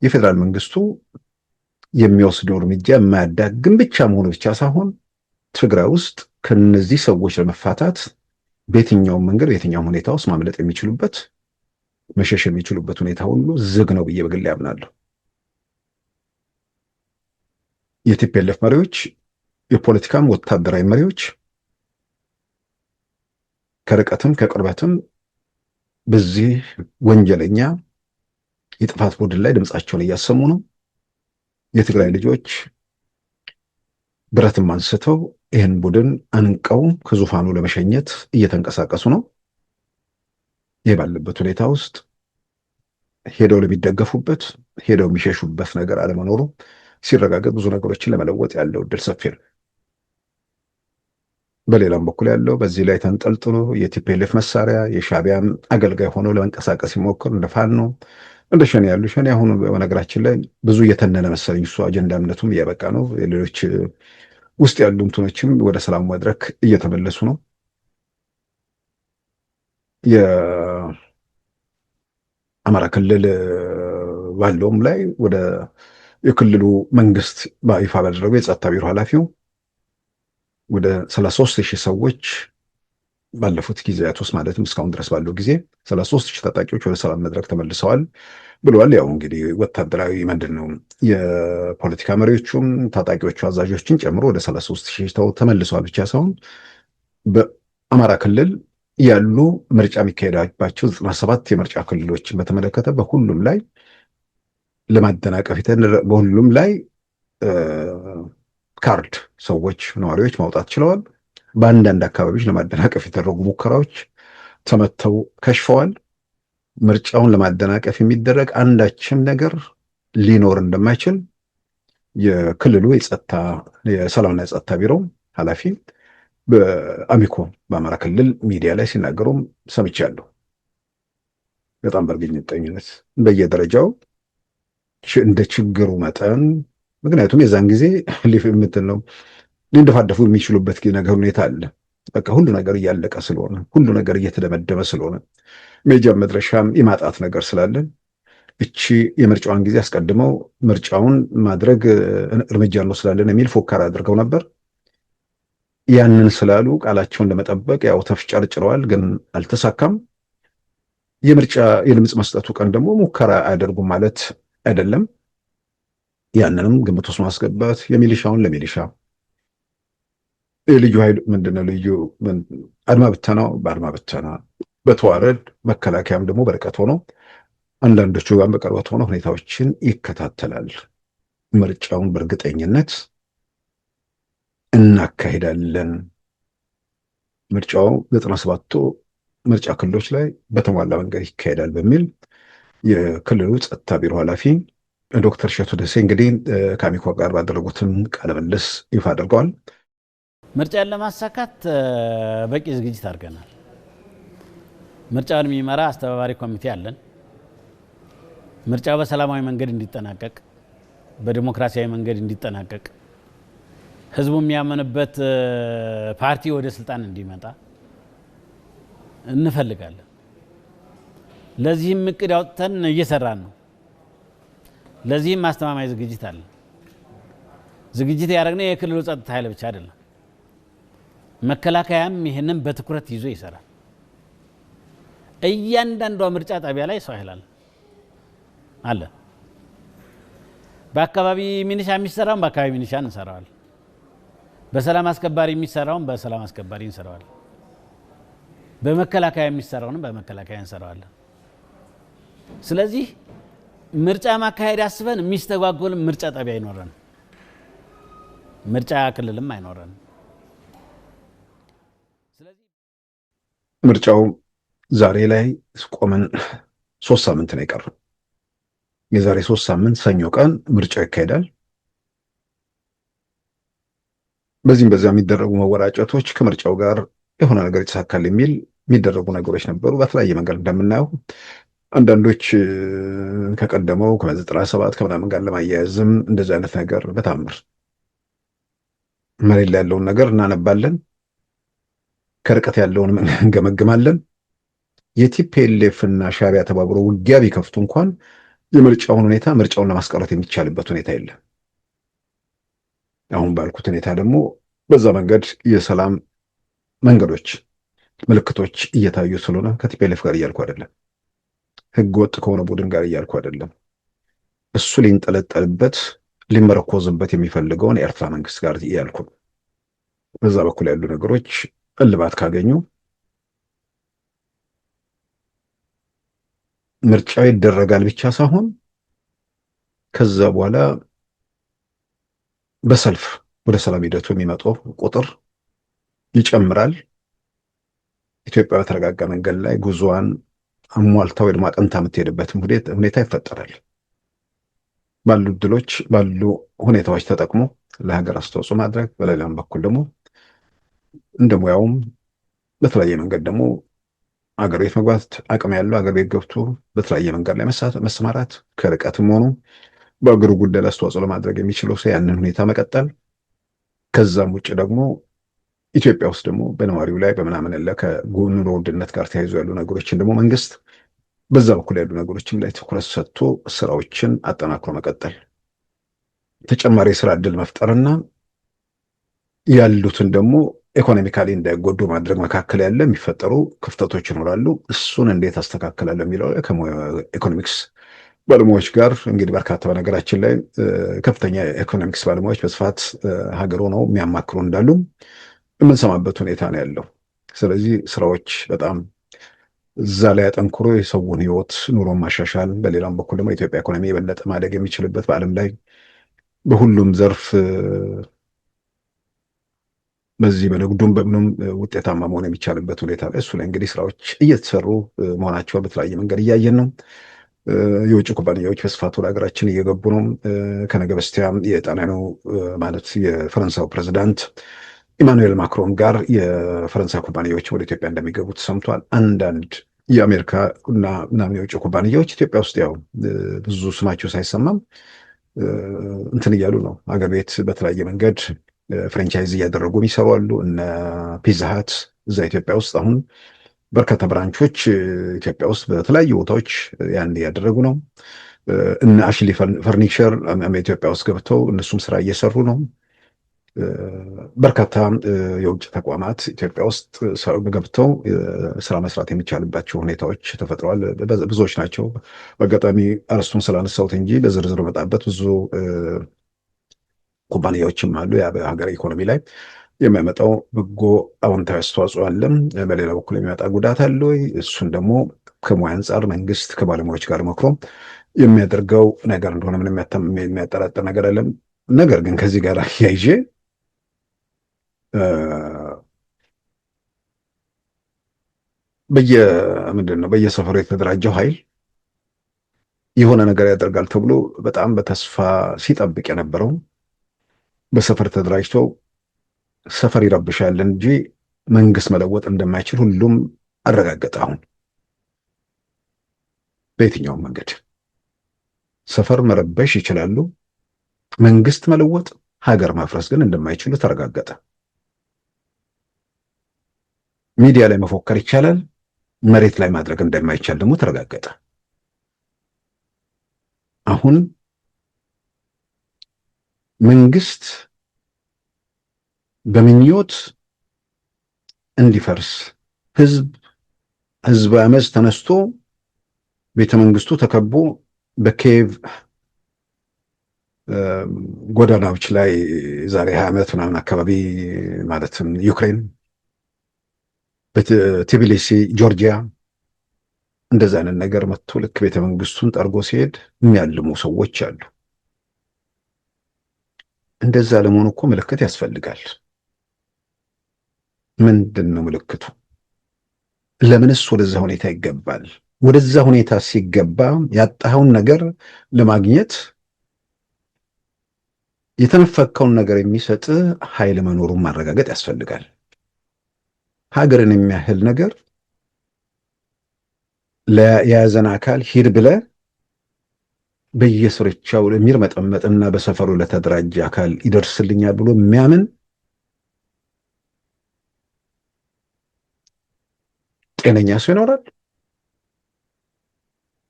Speaker 1: የፌዴራል መንግስቱ የሚወስደው እርምጃ የማያዳግም ብቻ መሆኑ ብቻ ሳይሆን ትግራይ ውስጥ ከነዚህ ሰዎች ለመፋታት በየትኛውም መንገድ በየትኛውም ሁኔታ ውስጥ ማምለጥ የሚችሉበት መሸሽ የሚችሉበት ሁኔታ ሁሉ ዝግ ነው ብዬ በግሌ ያምናለሁ። የቲፒኤልኤፍ መሪዎች የፖለቲካም ወታደራዊ መሪዎች ከርቀትም ከቅርበትም በዚህ ወንጀለኛ የጥፋት ቡድን ላይ ድምፃቸውን እያሰሙ ነው። የትግራይ ልጆች ብረትም አንስተው ይህን ቡድን አንቀው ከዙፋኑ ለመሸኘት እየተንቀሳቀሱ ነው። ይህ ባለበት ሁኔታ ውስጥ ሄደው ለሚደገፉበት ሄደው የሚሸሹበት ነገር አለመኖሩ ሲረጋገጥ ብዙ ነገሮችን ለመለወጥ ያለው እድል ሰፊ ነው። በሌላም በኩል ያለው በዚህ ላይ ተንጠልጥሎ የቲፒኤልኤፍ መሳሪያ የሻዕቢያም አገልጋይ ሆነው ለመንቀሳቀስ ሲሞክር እንደ ፋኖ እንደ ሸኔ ያሉ ሸኔ አሁን በነገራችን ላይ ብዙ እየተነነ መሰለኝ እሱ አጀንዳ እምነቱም እያበቃ ነው። የሌሎች ውስጥ ያሉ እንትኖችም ወደ ሰላም መድረክ እየተመለሱ ነው። የአማራ ክልል ባለውም ላይ ወደ የክልሉ መንግስት በይፋ ባደረገው የጸጥታ ቢሮ ኃላፊው ወደ 33,000 ሰዎች ባለፉት ጊዜያት ውስጥ ማለትም እስካሁን ድረስ ባለው ጊዜ 33,000 ታጣቂዎች ወደ ሰላም መድረክ ተመልሰዋል ብለዋል። ያው እንግዲህ ወታደራዊ ምንድን ነው የፖለቲካ መሪዎቹም ታጣቂዎቹ አዛዦችን ጨምሮ ወደ 33,000 ተመልሰዋል ብቻ ሳይሆን በአማራ ክልል ያሉ ምርጫ የሚካሄድባቸው 97 የምርጫ ክልሎችን በተመለከተ በሁሉም ላይ ለማደናቀፍ በሁሉም ላይ ካርድ ሰዎች ነዋሪዎች ማውጣት ችለዋል። በአንዳንድ አካባቢዎች ለማደናቀፍ የተደረጉ ሙከራዎች ተመተው ከሽፈዋል። ምርጫውን ለማደናቀፍ የሚደረግ አንዳችም ነገር ሊኖር እንደማይችል የክልሉ የሰላምና የጸጥታ ቢሮ ኃላፊ በአሚኮ በአማራ ክልል ሚዲያ ላይ ሲናገሩም ሰምቻለሁ። በጣም በእርግጠኝነት በየደረጃው እንደ ችግሩ መጠን ምክንያቱም የዛን ጊዜ የምትል ነው ሊንደፋደፉ የሚችሉበት ነገር ሁኔታ አለ። በቃ ሁሉ ነገር እያለቀ ስለሆነ ሁሉ ነገር እየተደመደመ ስለሆነ ሜጃ መድረሻም የማጣት ነገር ስላለን እቺ የምርጫዋን ጊዜ አስቀድመው ምርጫውን ማድረግ እርምጃ እንወስዳለን የሚል ፎከራ አድርገው ነበር። ያንን ስላሉ ቃላቸውን ለመጠበቅ ያው ተፍጨርጭረዋል፣ ግን አልተሳካም። የምርጫ የድምፅ መስጠቱ ቀን ደግሞ ሙከራ አያደርጉም ማለት አይደለም። ያንንም ግምት ውስጥ ማስገባት የሚሊሻውን ለሚሊሻ የልዩ ኃይል ምንድነው ልዩ አድማ ብተናው በአድማ ብተና በተዋረድ መከላከያም ደግሞ በርቀት ሆኖ አንዳንዶቹ ጋር በቅርበት ሆኖ ሁኔታዎችን ይከታተላል። ምርጫውን በእርግጠኝነት እናካሂዳለን። ምርጫው 97ቱ ምርጫ ክልሎች ላይ በተሟላ መንገድ ይካሄዳል በሚል የክልሉ ጸጥታ ቢሮ ኃላፊ ዶክተር እሸቱ ደሴ እንግዲህ ከአሚኮ ጋር ባደረጉትም ቃለ ምልልስ ይፋ አድርገዋል።
Speaker 2: ምርጫን ለማሳካት በቂ ዝግጅት አድርገናል። ምርጫውን የሚመራ አስተባባሪ ኮሚቴ አለን። ምርጫው በሰላማዊ መንገድ እንዲጠናቀቅ፣ በዲሞክራሲያዊ መንገድ እንዲጠናቀቅ፣ ህዝቡ የሚያመንበት ፓርቲ ወደ ስልጣን እንዲመጣ እንፈልጋለን። ለዚህም እቅድ አውጥተን እየሰራን ነው። ለዚህም አስተማማኝ ዝግጅት አለ። ዝግጅት ያደረግነው የክልሉ ጸጥታ ኃይል ብቻ አይደለም። መከላከያም ይህንን በትኩረት ይዞ ይሰራል። እያንዳንዷ ምርጫ ጣቢያ ላይ ሰው ኃይል አለ። በአካባቢ ሚኒሻ የሚሰራውን በአካባቢ ሚኒሻ እንሰራዋለን። በሰላም አስከባሪ የሚሰራውን በሰላም አስከባሪ እንሰራዋለን። በመከላከያ የሚሰራውንም በመከላከያ እንሰራዋለን። ስለዚህ ምርጫ ማካሄድ አስበን የሚስተጓጎል ምርጫ ጣቢያ አይኖረንም፣ ምርጫ ክልልም አይኖረንም።
Speaker 1: ምርጫው ዛሬ ላይ ቆመን 3 ሳምንት ነው የቀረው። የዛሬ 3 ሳምንት ሰኞ ቀን ምርጫው ይካሄዳል። በዚህም በዚያ የሚደረጉ መወራጨቶች ከምርጫው ጋር የሆነ ነገር ይተሳካል የሚል የሚደረጉ ነገሮች ነበሩ። በተለያየ መንገድ እንደምናየው አንዳንዶች ከቀደመው ከ97 ከምናምን ጋር ለማያያዝም እንደዚህ አይነት ነገር በታምር መሬት ላይ ያለውን ነገር እናነባለን፣ ከርቀት ያለውን እንገመግማለን። የቲፒኤልኤፍ እና ሻዕቢያ ተባብሮ ውጊያ ቢከፍቱ እንኳን የምርጫውን ሁኔታ ምርጫውን ለማስቀረት የሚቻልበት ሁኔታ የለም። አሁን ባልኩት ሁኔታ ደግሞ በዛ መንገድ የሰላም መንገዶች ምልክቶች እየታዩ ስለሆነ ከቲፒኤልኤፍ ጋር እያልኩ አይደለም፣ ህገ ወጥ ከሆነ ቡድን ጋር እያልኩ አይደለም። እሱ ሊንጠለጠልበት ሊመረኮዝበት የሚፈልገውን የኤርትራ መንግስት ጋር እያልኩ በዛ በኩል ያሉ ነገሮች እልባት ካገኙ ምርጫው ይደረጋል ብቻ ሳይሆን ከዛ በኋላ በሰልፍ ወደ ሰላም ሂደቱ የሚመጣው ቁጥር ይጨምራል። ኢትዮጵያ በተረጋጋ መንገድ ላይ ጉዞዋን አሟልታ ወይ ደግሞ አቅንታ የምትሄድበትም ሁኔታ ይፈጠራል። ባሉ እድሎች ባሉ ሁኔታዎች ተጠቅሞ ለሀገር አስተዋጽኦ ማድረግ፣ በሌላም በኩል ደግሞ እንደሙያውም በተለያየ መንገድ ደግሞ አገር ቤት መግባት አቅም ያለው አገር ቤት ገብቶ በተለያየ መንገድ ላይ መሰማራት፣ ከርቀትም ሆኖ በአገሩ ጉዳይ ላይ አስተዋጽኦ ለማድረግ የሚችለው ሰው ያንን ሁኔታ መቀጠል። ከዛም ውጭ ደግሞ ኢትዮጵያ ውስጥ ደግሞ በነዋሪው ላይ በምናምን ያለ ከኑሮ ውድነት ጋር ተያይዞ ያሉ ነገሮችን ደግሞ መንግስት በዛ በኩል ያሉ ነገሮችም ላይ ትኩረት ሰጥቶ ስራዎችን አጠናክሮ መቀጠል፣ ተጨማሪ የስራ እድል መፍጠርና ያሉትን ደግሞ ኢኮኖሚካሊ እንዳይጎዱ ማድረግ መካከል ያለ የሚፈጠሩ ክፍተቶች ይኖራሉ። እሱን እንዴት አስተካክላለሁ የሚለው ኢኮኖሚክስ ባለሙያዎች ጋር እንግዲህ በርካታ በነገራችን ላይ ከፍተኛ ኢኮኖሚክስ ባለሙያዎች በስፋት ሀገር ሆነው የሚያማክሩ እንዳሉ የምንሰማበት ሁኔታ ነው ያለው። ስለዚህ ስራዎች በጣም እዛ ላይ አጠንክሮ የሰውን ህይወት ኑሮ ማሻሻል፣ በሌላም በኩል ደግሞ የኢትዮጵያ ኢኮኖሚ የበለጠ ማደግ የሚችልበት በዓለም ላይ በሁሉም ዘርፍ በዚህ በንግዱም በምኑም ውጤታማ መሆን የሚቻልበት ሁኔታ ላይ እሱ ላይ እንግዲህ ስራዎች እየተሰሩ መሆናቸውን በተለያየ መንገድ እያየን ነው። የውጭ ኩባንያዎች በስፋት ወደ ሀገራችን እየገቡ ነው። ከነገ በስቲያ የጣሊያኑ ማለት የፈረንሳዩ ፕሬዚዳንት ኢማኑኤል ማክሮን ጋር የፈረንሳይ ኩባንያዎች ወደ ኢትዮጵያ እንደሚገቡ ተሰምቷል። አንዳንድ የአሜሪካ እና ምናምን የውጭ ኩባንያዎች ኢትዮጵያ ውስጥ ያው ብዙ ስማቸው ሳይሰማም እንትን እያሉ ነው። ሀገር ቤት በተለያየ መንገድ ፍራንቻይዝ እያደረጉ የሚሰሩ አሉ። እነ ፒዛ ሀት እዛ ኢትዮጵያ ውስጥ አሁን በርካታ ብራንቾች ኢትዮጵያ ውስጥ በተለያዩ ቦታዎች ያን እያደረጉ ነው። እነ አሽሊ ፈርኒቸር ኢትዮጵያ ውስጥ ገብተው እነሱም ስራ እየሰሩ ነው። በርካታ የውጭ ተቋማት ኢትዮጵያ ውስጥ ገብተው ስራ መስራት የሚቻልባቸው ሁኔታዎች ተፈጥረዋል። ብዙዎች ናቸው። በአጋጣሚ አርስቱን ስላነሳሁት እንጂ በዝርዝር መጣበት ብዙ ኩባንያዎችም አሉ። ያ በሀገር ኢኮኖሚ ላይ የሚያመጣው በጎ አዎንታዊ አስተዋጽኦ አለ። በሌላ በኩል የሚመጣ ጉዳት አለ ወይ? እሱን ደግሞ ከሙያ አንጻር መንግስት ከባለሙያዎች ጋር መክሮ የሚያደርገው ነገር እንደሆነ ምንም የሚያጠራጥር ነገር አለም። ነገር ግን ከዚህ ጋር አያይዤ በየሰፈሩ የተደራጀው ኃይል የሆነ ነገር ያደርጋል ተብሎ በጣም በተስፋ ሲጠብቅ የነበረው በሰፈር ተደራጅቶ ሰፈር ይረብሻል እንጂ መንግስት መለወጥ እንደማይችል ሁሉም አረጋገጠ። አሁን በየትኛውም መንገድ ሰፈር መረበሽ ይችላሉ፣ መንግስት መለወጥ፣ ሀገር ማፍረስ ግን እንደማይችሉ ተረጋገጠ። ሚዲያ ላይ መፎከር ይቻላል፣ መሬት ላይ ማድረግ እንደማይቻል ደግሞ ተረጋገጠ። አሁን መንግስት በምኞት እንዲፈርስ ህዝብ አመፅ ተነስቶ ቤተመንግስቱ ተከቦ በኬቭ ጎዳናዎች ላይ ዛሬ 20 ዓመት ምናምን አካባቢ ማለትም ዩክሬን በቲቢሊሲ ጆርጂያ እንደዛ አይነት ነገር መጥቶ ልክ ቤተመንግስቱን ጠርጎ ሲሄድ የሚያልሙ ሰዎች አሉ። እንደዛ ለመሆኑ እኮ ምልክት ያስፈልጋል። ምንድን ነው ምልክቱ? ለምንስ ወደዛ ሁኔታ ይገባል? ወደዛ ሁኔታ ሲገባ ያጣኸውን ነገር ለማግኘት የተነፈከውን ነገር የሚሰጥ ኃይል መኖሩን ማረጋገጥ ያስፈልጋል። ሀገርን የሚያህል ነገር ለያዘን አካል ሂድ ብለ በየስርቻው ለሚርመጠመጥና በሰፈሩ ለተደራጀ አካል ይደርስልኛል ብሎ የሚያምን ጤነኛ ሰው ይኖራል?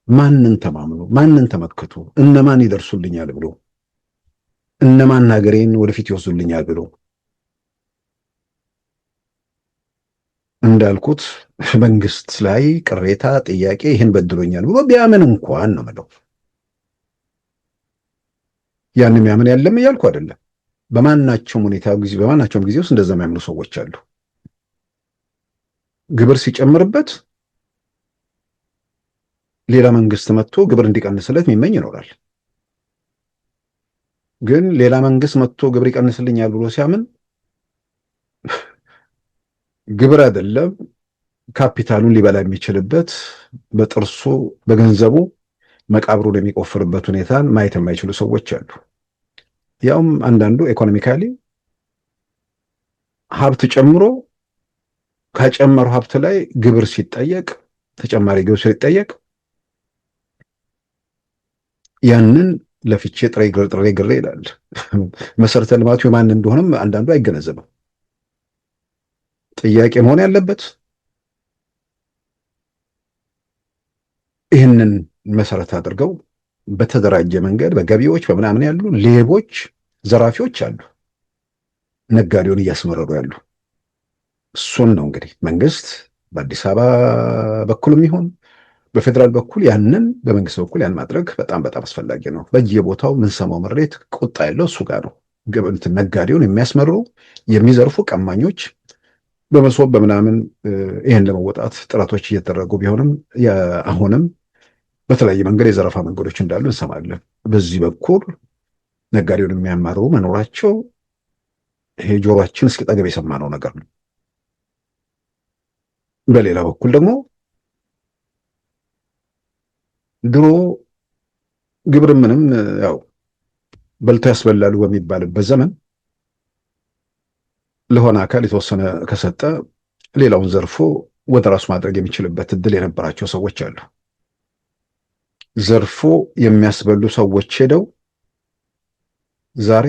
Speaker 1: ማንን ተማምኖ ማንን ተመክቶ እነማን ይደርሱልኛል ብሎ እነማን ሀገሬን ወደፊት ይወስዱልኛል ብሎ? እንዳልኩት መንግስት ላይ ቅሬታ ጥያቄ ይህን በድሎኛል ብሎ ቢያምን እንኳን ነው የምለው። ያን የሚያምን ያለም እያልኩ አይደለም። በማናቸውም ጊዜ ውስጥ እንደዛ የሚያምኑ ሰዎች አሉ። ግብር ሲጨምርበት ሌላ መንግስት መጥቶ ግብር እንዲቀንስለት የሚመኝ ይኖራል። ግን ሌላ መንግስት መጥቶ ግብር ይቀንስልኛል ብሎ ሲያምን ግብር አይደለም ካፒታሉን ሊበላ የሚችልበት በጥርሱ በገንዘቡ መቃብሩን የሚቆፍርበት ሁኔታን ማየት የማይችሉ ሰዎች አሉ። ያውም አንዳንዱ ኢኮኖሚካሊ ሀብት ጨምሮ ከጨመሩ ሀብት ላይ ግብር ሲጠየቅ ተጨማሪ ግብር ሲጠየቅ ያንን ለፍቼ ጥሬ ግሬ ይላል። መሰረተ ልማቱ የማን እንደሆነም አንዳንዱ አይገነዘብም። ጥያቄ መሆን ያለበት ይህንን መሰረት አድርገው በተደራጀ መንገድ በገቢዎች በምናምን ያሉ ሌቦች፣ ዘራፊዎች አሉ፣ ነጋዴውን እያስመረሩ ያሉ። እሱን ነው እንግዲህ መንግስት በአዲስ አበባ በኩልም ይሁን በፌዴራል በኩል ያንን በመንግስት በኩል ያን ማድረግ በጣም በጣም አስፈላጊ ነው። በየቦታው የምንሰማው ምሬት፣ ቁጣ ያለው እሱ ጋር ነው። ነጋዴውን የሚያስመርሩ የሚዘርፉ ቀማኞች በመሶብ በምናምን ይህን ለመወጣት ጥረቶች እየተደረጉ ቢሆንም አሁንም በተለያየ መንገድ የዘረፋ መንገዶች እንዳሉ እንሰማለን። በዚህ በኩል ነጋዴውን የሚያማርሩ መኖራቸው ይሄ ጆሮአችን እስኪጠገብ የሰማነው ነገር ነው። በሌላ በኩል ደግሞ ድሮ ግብር ምንም ያው በልቶ ያስበላሉ በሚባልበት ዘመን ለሆነ አካል የተወሰነ ከሰጠ ሌላውን ዘርፎ ወደ ራሱ ማድረግ የሚችልበት እድል የነበራቸው ሰዎች አሉ። ዘርፎ የሚያስበሉ ሰዎች ሄደው ዛሬ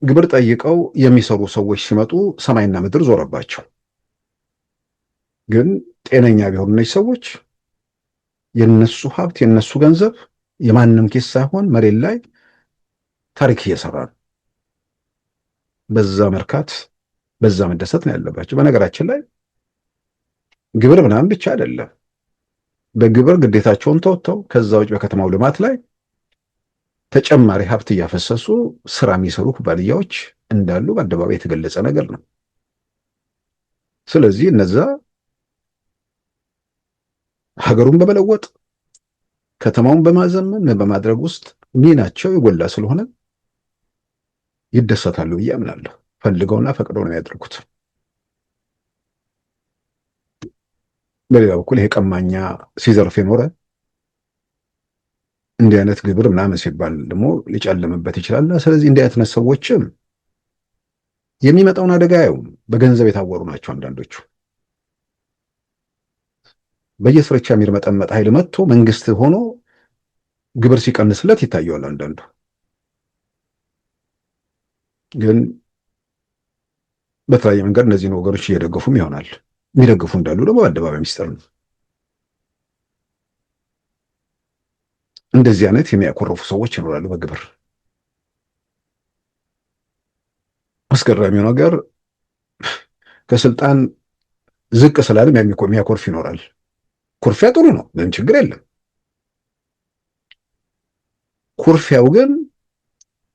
Speaker 1: ግብር ጠይቀው የሚሰሩ ሰዎች ሲመጡ ሰማይና ምድር ዞረባቸው። ግን ጤነኛ ቢሆኑ እነዚህ ሰዎች የነሱ ሀብት የነሱ ገንዘብ የማንም ኪስ ሳይሆን መሬት ላይ ታሪክ እየሰራ ነው። በዛ መርካት በዛ መደሰት ነው ያለባቸው። በነገራችን ላይ ግብር ምናምን ብቻ አይደለም። በግብር ግዴታቸውን ተወጥተው ከዛ ውጭ በከተማው ልማት ላይ ተጨማሪ ሀብት እያፈሰሱ ስራ የሚሰሩ ኩባንያዎች እንዳሉ በአደባባይ የተገለጸ ነገር ነው። ስለዚህ እነዛ ሀገሩን በመለወጥ ከተማውን በማዘመን በማድረግ ውስጥ ሚናቸው የጎላ ስለሆነ ይደሰታሉ ብዬ አምናለሁ። ፈልገውና ፈቅደው ነው ያደርጉት። በሌላ በኩል ይሄ ቀማኛ ሲዘርፍ የኖረ እንዲህ አይነት ግብር ምናምን ሲባል ደግሞ ሊጨልምበት ይችላል። ስለዚህ እንዲህ አይነት ሰዎችም የሚመጣውን አደጋ ያዩም። በገንዘብ የታወሩ ናቸው አንዳንዶቹ። በየስርቻ የሚርመጠመጥ ኃይል መጥቶ መንግስት ሆኖ ግብር ሲቀንስለት ይታየዋል። አንዳንዱ ግን በተለያየ መንገድ እነዚህን ወገኖች እየደገፉም ይሆናል። የሚደግፉ እንዳሉ ደግሞ በአደባባይ ሚስጥር ነው። እንደዚህ አይነት የሚያኮርፉ ሰዎች ይኖራሉ በግብር። አስገራሚው ነገር ከስልጣን ዝቅ ስላለም የሚያኮርፍ ይኖራል። ኩርፊያ ጥሩ ነው፣ ምንም ችግር የለም። ኩርፊያው ግን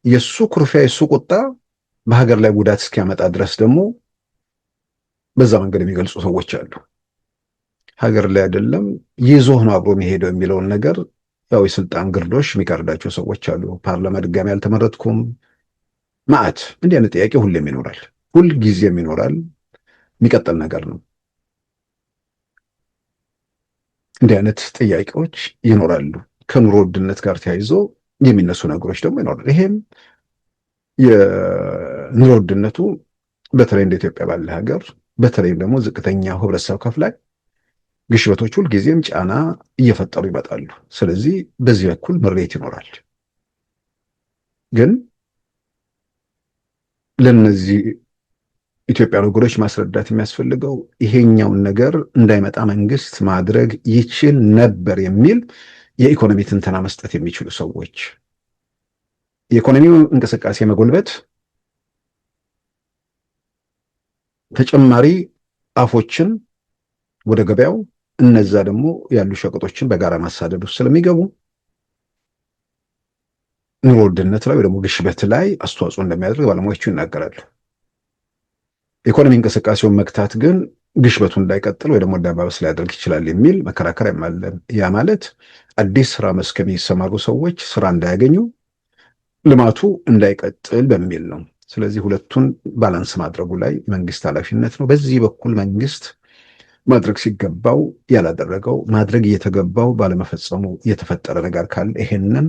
Speaker 1: የሱ ኩርፊያ የሱ ቁጣ በሀገር ላይ ጉዳት እስኪያመጣ ድረስ ደግሞ በዛ መንገድ የሚገልጹ ሰዎች አሉ። ሀገር ላይ አይደለም ይዞህ ነው አብሮ የሚሄደው የሚለውን ነገር ያው የስልጣን ግርዶሽ የሚጋርዳቸው ሰዎች አሉ። ፓርላማ ድጋሚ አልተመረጥኩም ማዕት እንዲህ አይነት ጥያቄ ሁሌም ይኖራል፣ ሁልጊዜም ይኖራል። የሚቀጥል ነገር ነው። እንዲህ አይነት ጥያቄዎች ይኖራሉ። ከኑሮ ውድነት ጋር ተያይዞ የሚነሱ ነገሮች ደግሞ ይኖራል። ይሄም የኑሮ ውድነቱ በተለይ እንደ ኢትዮጵያ ባለ ሀገር በተለይም ደግሞ ዝቅተኛው ህብረተሰብ ክፍል ላይ ግሽበቶች ሁልጊዜም ጫና እየፈጠሩ ይመጣሉ። ስለዚህ በዚህ በኩል ምሬት ይኖራል። ግን ለነዚህ ኢትዮጵያ ወገኖች ማስረዳት የሚያስፈልገው ይሄኛውን ነገር እንዳይመጣ መንግስት ማድረግ ይችል ነበር የሚል የኢኮኖሚ ትንተና መስጠት የሚችሉ ሰዎች፣ የኢኮኖሚው እንቅስቃሴ መጎልበት ተጨማሪ አፎችን ወደ ገበያው እነዛ ደግሞ ያሉ ሸቀጦችን በጋራ ማሳደድ ውስጥ ስለሚገቡ ኑሮ ውድነት ላይ ወይ ደግሞ ግሽበት ላይ አስተዋጽኦ እንደሚያደርግ ባለሙያዎቹ ይናገራሉ። ኢኮኖሚ እንቅስቃሴውን መግታት ግን ግሽበቱ እንዳይቀጥል ወይ ደግሞ እንዳይባባስ ሊያደርግ ይችላል የሚል መከራከሪያ አለ። ያ ማለት አዲስ ስራ መስክ የሚሰማሩ ሰዎች ስራ እንዳያገኙ፣ ልማቱ እንዳይቀጥል በሚል ነው። ስለዚህ ሁለቱን ባላንስ ማድረጉ ላይ መንግስት ኃላፊነት ነው። በዚህ በኩል መንግስት ማድረግ ሲገባው ያላደረገው፣ ማድረግ እየተገባው ባለመፈጸሙ የተፈጠረ ነገር ካለ ይሄንን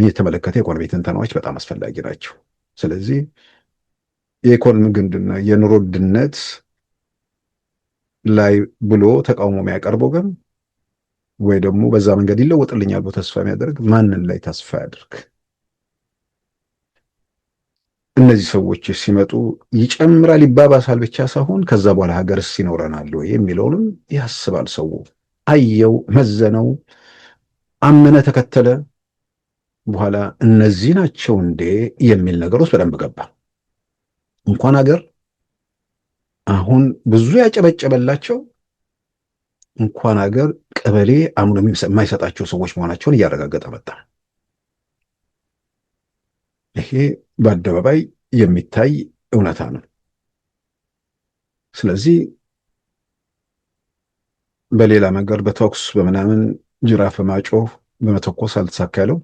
Speaker 1: የተመለከተ የኢኮኖሚ ትንተናዎች በጣም አስፈላጊ ናቸው። ስለዚህ የኢኮኖሚ ግንድና የኑሮ ውድነት ላይ ብሎ ተቃውሞ የሚያቀርበው ግን ወይ ደግሞ በዛ መንገድ ይለወጥልኛል ብሎ ተስፋ የሚያደርግ ማንን ላይ ተስፋ ያድርግ? እነዚህ ሰዎች ሲመጡ ይጨምራል ይባባሳል ብቻ ሳይሆን ከዛ በኋላ ሀገርስ ይኖረናል ወይ የሚለውንም ያስባል። ሰው አየው፣ መዘነው፣ አመነ፣ ተከተለ። በኋላ እነዚህ ናቸው እንዴ የሚል ነገር ውስጥ በደንብ ገባ። እንኳን ሀገር አሁን ብዙ ያጨበጨበላቸው እንኳን ሀገር ቀበሌ አምኖ የማይሰጣቸው ሰዎች መሆናቸውን እያረጋገጠ መጣ። ይሄ በአደባባይ የሚታይ እውነታ ነው። ስለዚህ በሌላ መንገድ በተኩስ በምናምን ጅራፍ በማጮህ በመተኮስ አልተሳካ ያለው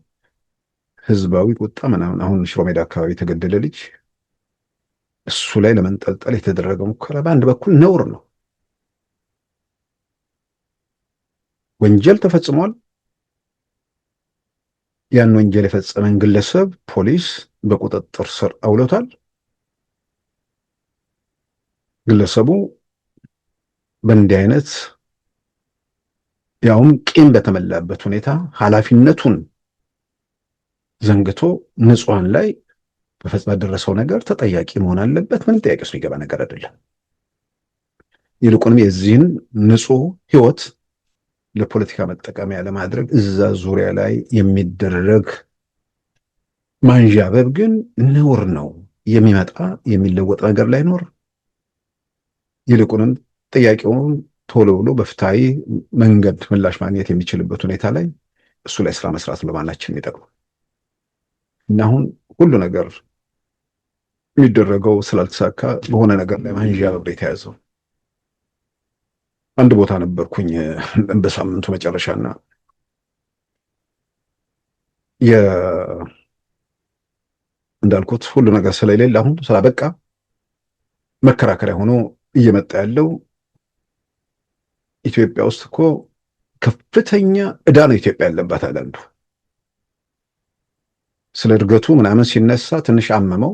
Speaker 1: ህዝባዊ ቁጣ ምናምን አሁን ሽሮ ሜዳ አካባቢ የተገደለ ልጅ እሱ ላይ ለመንጠልጠል የተደረገ ሙከራ በአንድ በኩል ነውር ነው። ወንጀል ተፈጽሟል። ያን ወንጀል የፈጸመን ግለሰብ ፖሊስ በቁጥጥር ስር አውሎታል። ግለሰቡ በእንዲህ አይነት ያውም ቂም በተመላበት ሁኔታ ኃላፊነቱን ዘንግቶ ንጹሐን ላይ በደረሰው ነገር ተጠያቂ መሆን አለበት። ምንም ጥያቄ ውስጥ የሚገባ ነገር አይደለም። ይልቁንም የዚህን ንጹህ ህይወት ለፖለቲካ መጠቀሚያ ለማድረግ እዛ ዙሪያ ላይ የሚደረግ ማንዣበብ ግን ነውር ነው። የሚመጣ የሚለወጥ ነገር ላይኖር፣ ይልቁንም ጥያቄውን ቶሎ ብሎ በፍትሃዊ መንገድ ምላሽ ማግኘት የሚችልበት ሁኔታ ላይ እሱ ላይ ስራ መስራት ለማናችን የሚጠቅመው እና አሁን ሁሉ ነገር የሚደረገው ስላልተሳካ በሆነ ነገር ላይ ማንዣበብ የተያዘው። አንድ ቦታ ነበርኩኝ በሳምንቱ መጨረሻና እንዳልኩት ሁሉ ነገር ስለሌለ አሁን ስላበቃ መከራከሪያ ሆኖ እየመጣ ያለው ኢትዮጵያ ውስጥ እኮ ከፍተኛ ዕዳ ነው ኢትዮጵያ ያለባት አለ አንዱ። ስለ እድገቱ ምናምን ሲነሳ ትንሽ አመመው።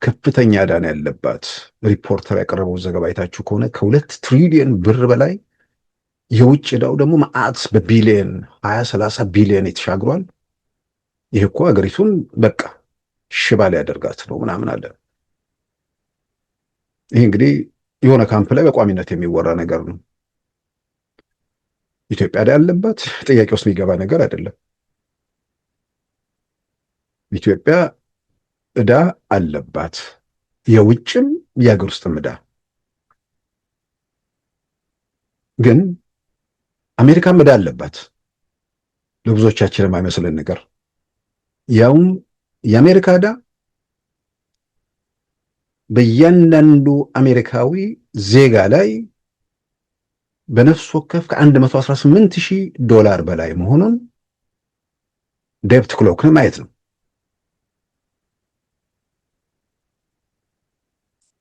Speaker 1: ከፍተኛ ዕዳ ነው ያለባት። ሪፖርተር ያቀረበው ዘገባ አይታችሁ ከሆነ ከ2 ትሪሊየን ብር በላይ የውጭ ዕዳው ደግሞ መዓት በቢሊየን 20-30 ቢሊየን የተሻግሯል። ይህ እኮ ሀገሪቱን በቃ ሽባ ሊያደርጋት ነው ምናምን አለ። ይህ እንግዲህ የሆነ ካምፕ ላይ በቋሚነት የሚወራ ነገር ነው። ኢትዮጵያ ዕዳ ያለባት ጥያቄ ውስጥ የሚገባ ነገር አይደለም። ኢትዮጵያ ዕዳ አለባት፣ የውጭም የሀገር ውስጥም ዕዳ። ግን አሜሪካም ዕዳ አለባት፣ ለብዙዎቻችን የማይመስልን ነገር። ያውም የአሜሪካ ዕዳ በእያንዳንዱ አሜሪካዊ ዜጋ ላይ በነፍስ ወከፍ $118,000 በላይ መሆኑን ዴብት ክሎክን ማየት ነው።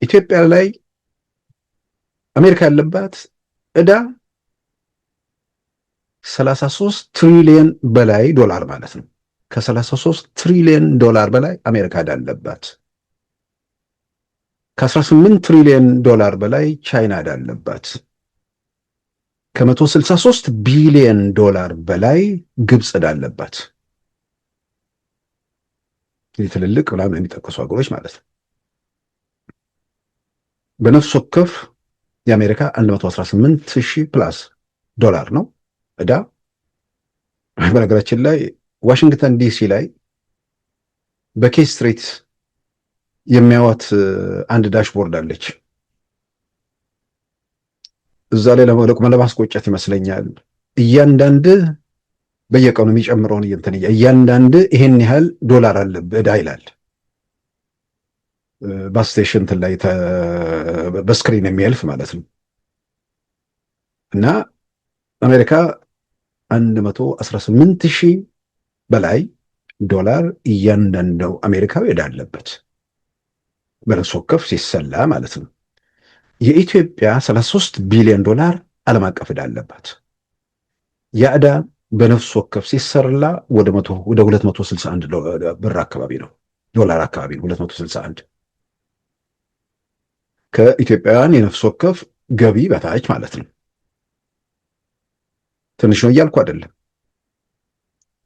Speaker 1: ኢትዮጵያ ላይ አሜሪካ ያለባት ዕዳ 33 ትሪሊየን በላይ ዶላር ማለት ነው። ከ33 ትሪሊየን ዶላር በላይ አሜሪካ ዕዳ አለባት። ከ18 ትሪሊየን ዶላር በላይ ቻይና ዕዳ አለባት። ከ163 ቢሊየን ዶላር በላይ ግብፅ ዕዳ አለባት። ትልልቅ ምናምን የሚጠቀሱ ሀገሮች ማለት ነው። በነፍስ ወከፍ የአሜሪካ 118,000 ፕላስ ዶላር ነው ዕዳ። በነገራችን ላይ ዋሽንግተን ዲሲ ላይ በኬ ስትሪት የሚያዋት አንድ ዳሽቦርድ አለች። እዛ ላይ ለማስቆጨት ይመስለኛል እያንዳንድ በየቀኑ የሚጨምረውን እያንዳንድ ይሄን ያህል ዶላር አለብህ ዕዳ ይላል። ባስቴሽን ላይ በስክሪን የሚያልፍ ማለት ነው። እና አሜሪካ 118,000 በላይ ዶላር እያንዳንዱ አሜሪካዊ ዕዳ አለበት በነፍስ ወከፍ ሲሰላ ማለት ነው። የኢትዮጵያ 33 ቢሊዮን ዶላር ዓለም አቀፍ ዕዳ አለባት። ያ ዕዳ በነፍስ ወከፍ ሲሰላ ወደ 261 ብር አካባቢ ነው፣ ዶላር አካባቢ ነው 261 ከኢትዮጵያውያን የነፍስ ወከፍ ገቢ በታች ማለት ነው። ትንሽ ነው እያልኩ አይደለም፣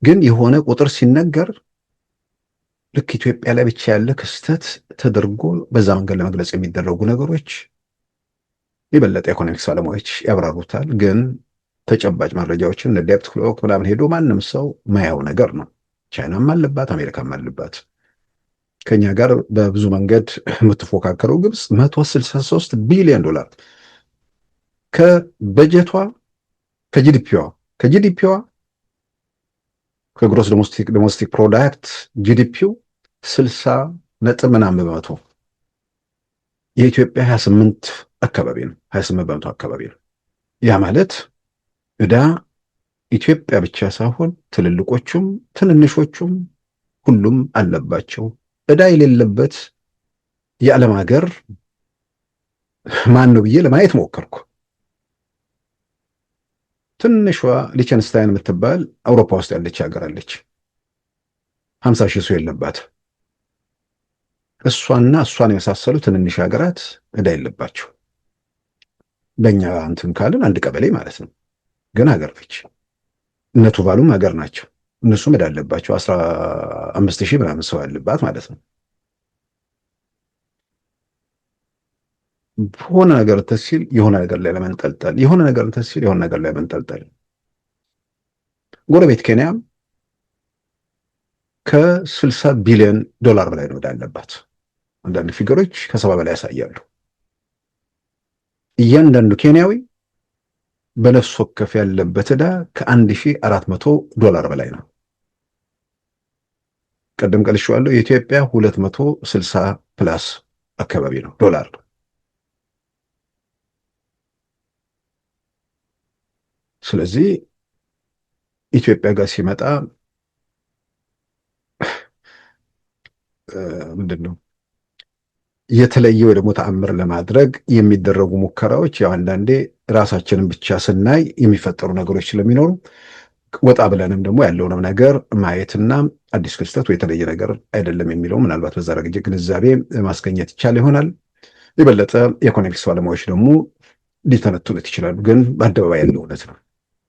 Speaker 1: ግን የሆነ ቁጥር ሲነገር ልክ ኢትዮጵያ ላይ ብቻ ያለ ክስተት ተደርጎ በዛ መንገድ ለመግለጽ የሚደረጉ ነገሮች የበለጠ ኢኮኖሚክስ ባለሙያዎች ያብራሩታል። ግን ተጨባጭ መረጃዎችን እንደ ዴብት ክሎክ ምናምን ሄዶ ማንም ሰው ማያው ነገር ነው። ቻይናም አለባት፣ አሜሪካም አለባት። ከኛ ጋር በብዙ መንገድ የምትፎካከረው ግብፅ 163 ቢሊዮን ዶላር ከበጀቷ ከጂዲፒዋ ከግሮስ ዶሜስቲክ ፕሮዳክት ጂዲፒው 60 ነጥብ ምናምን በመቶ፣ የኢትዮጵያ 28 አካባቢ ነው፣ 28 በመቶ አካባቢ ነው። ያ ማለት ዕዳ ኢትዮጵያ ብቻ ሳይሆን ትልልቆቹም ትንንሾቹም ሁሉም አለባቸው። ዕዳ የሌለበት የዓለም ሀገር ማን ነው ብዬ ለማየት ሞከርኩ። ትንሿ ሊቸንስታይን የምትባል አውሮፓ ውስጥ ያለች ሀገር አለች። 50,000 ሰው የለባት። እሷና እሷን የመሳሰሉ ትንንሽ ሀገራት ዕዳ የለባቸው። በእኛ እንትን ካልን አንድ ቀበሌ ማለት ነው። ግን ሀገር ነች። እነ ቱቫሉም ሀገር ናቸው። እነሱም ዕዳ አለባቸው። 15,000 ምናምን ሰው ያለባት ማለት ነው። በሆነ ነገር ተሲል የሆነ ነገር ላይ ለመንጠልጠል የሆነ ነገር ተሲል የሆነ ነገር ላይ ለመንጠልጠል ጎረቤት ኬንያም ከ60 ቢሊዮን ዶላር በላይ ነው ዕዳ ያለባት። አንዳንድ ፊገሮች ከ70 በላይ ያሳያሉ። እያንዳንዱ ኬንያዊ በነፍስ ወከፍ ያለበት ዕዳ ከ1400 ዶላር በላይ ነው። ቀደም ቀልሼዋለሁ። የኢትዮጵያ 260 ፕላስ አካባቢ ነው ዶላር። ስለዚህ ኢትዮጵያ ጋር ሲመጣ ምንድን ነው የተለየ ወይ ደግሞ ተአምር ለማድረግ የሚደረጉ ሙከራዎች ያው አንዳንዴ ራሳችንን ብቻ ስናይ የሚፈጠሩ ነገሮች ስለሚኖሩ ወጣ ብለንም ደግሞ ያለውንም ነገር ማየትና አዲስ ክስተት ወይ የተለየ ነገር አይደለም የሚለው ምናልባት በዛ ረገድ ግንዛቤ ማስገኘት ይቻል ይሆናል። የበለጠ የኢኮኖሚክስ ባለሙያዎች ደግሞ ሊተነትኑት ይችላሉ። ግን በአደባባይ ያለው እውነት ነው።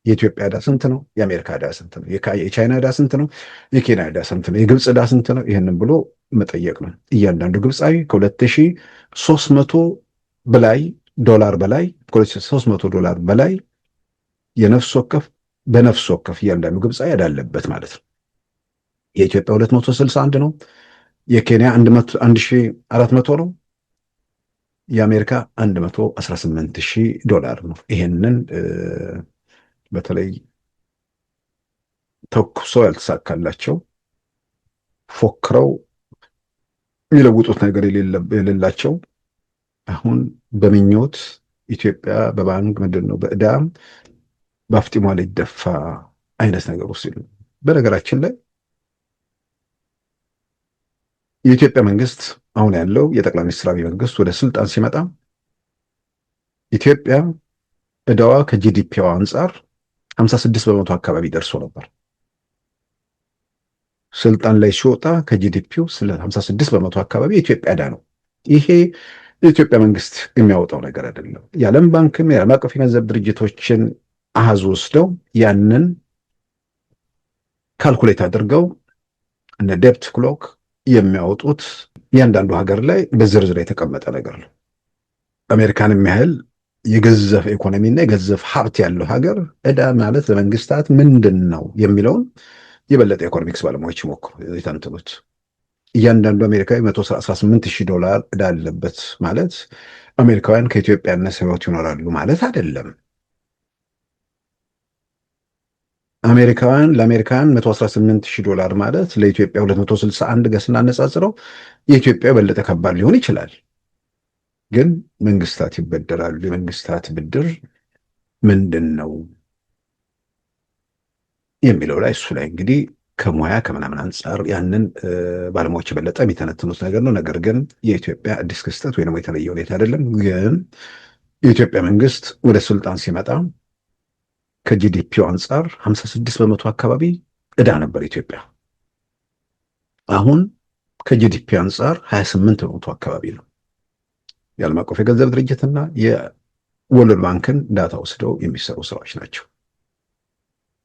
Speaker 1: የኢትዮጵያ ዕዳ ስንት ነው? የአሜሪካ ዕዳ ስንት ነው? የቻይና ዕዳ ስንት ነው? የኬንያ ዕዳ ስንት ነው? የግብፅ ዕዳ ስንት ነው? ይህንን ብሎ መጠየቅ ነው። እያንዳንዱ ግብፃዊ ከ2300 በላይ ዶላር በላይ ከ2300 ዶላር በላይ የነፍስ ወከፍ በነፍስ ወከፍ እያንዳንዱ ግብፃዊ ዕዳ አለበት ማለት ነው። የኢትዮጵያ 261 ነው። የኬንያ 1400 ነው። የአሜሪካ 118,000 ዶላር ነው። ይሄንን በተለይ ተኩሰው ያልተሳካላቸው ፎክረው የሚለውጡት ነገር የሌላቸው አሁን በምኞት ኢትዮጵያ በባንክ ምንድን ነው በዕዳ በአፍጢሟ ላይ ደፋ አይነት ነገር ውስጥ ይሉ። በነገራችን ላይ የኢትዮጵያ መንግስት አሁን ያለው የጠቅላይ ሚኒስትር አብይ መንግስት ወደ ስልጣን ሲመጣ ኢትዮጵያ ዕዳዋ ከጂዲፒዋ አንጻር 56 በመቶ አካባቢ ደርሶ ነበር። ስልጣን ላይ ሲወጣ ከጂዲፒው 56 በመቶ አካባቢ የኢትዮጵያ ዕዳ ነው። ይሄ የኢትዮጵያ መንግስት የሚያወጣው ነገር አይደለም። የዓለም ባንክም የዓለም አቀፍ የገንዘብ ድርጅቶችን አሃዝ ወስደው ያንን ካልኩሌት አድርገው እነ ዴፕት ክሎክ የሚያወጡት እያንዳንዱ ሀገር ላይ በዝርዝር የተቀመጠ ነገር ነው። አሜሪካን የሚያህል የገዘፍ ኢኮኖሚና የገዘፍ ሀብት ያለው ሀገር ዕዳ ማለት ለመንግስታት ምንድን ነው የሚለውን የበለጠ ኢኮኖሚክስ ባለሙያዎች ይሞክሩ የተንትኑት። እያንዳንዱ አሜሪካዊ 118,000 ዶላር ዕዳ አለበት ማለት አሜሪካውያን ከኢትዮጵያ ያነሰ ህይወት ይኖራሉ ማለት አይደለም። ለአሜሪካን 118,000 ዶላር ማለት ለኢትዮጵያ 261 ጋር ስናነጻጽረው የኢትዮጵያ የበለጠ ከባድ ሊሆን ይችላል። ግን መንግስታት ይበደራሉ። የመንግስታት ብድር ምንድን ነው የሚለው ላይ እሱ ላይ እንግዲህ ከሙያ ከምናምን አንጻር ያንን ባለሙያዎች የበለጠ የሚተነትኑት ነገር ነው። ነገር ግን የኢትዮጵያ አዲስ ክስተት ወይ ደግሞ የተለየ ሁኔታ አይደለም። ግን የኢትዮጵያ መንግስት ወደ ስልጣን ሲመጣ ከጂዲፒው አንጻር 56 በመቶ አካባቢ ዕዳ ነበር ኢትዮጵያ። አሁን ከጂዲፒ አንጻር 28 በመቶ አካባቢ ነው። የዓለም አቀፍ የገንዘብ ድርጅትና የወርልድ ባንክን ዳታ ወስደው የሚሰሩ ስራዎች ናቸው።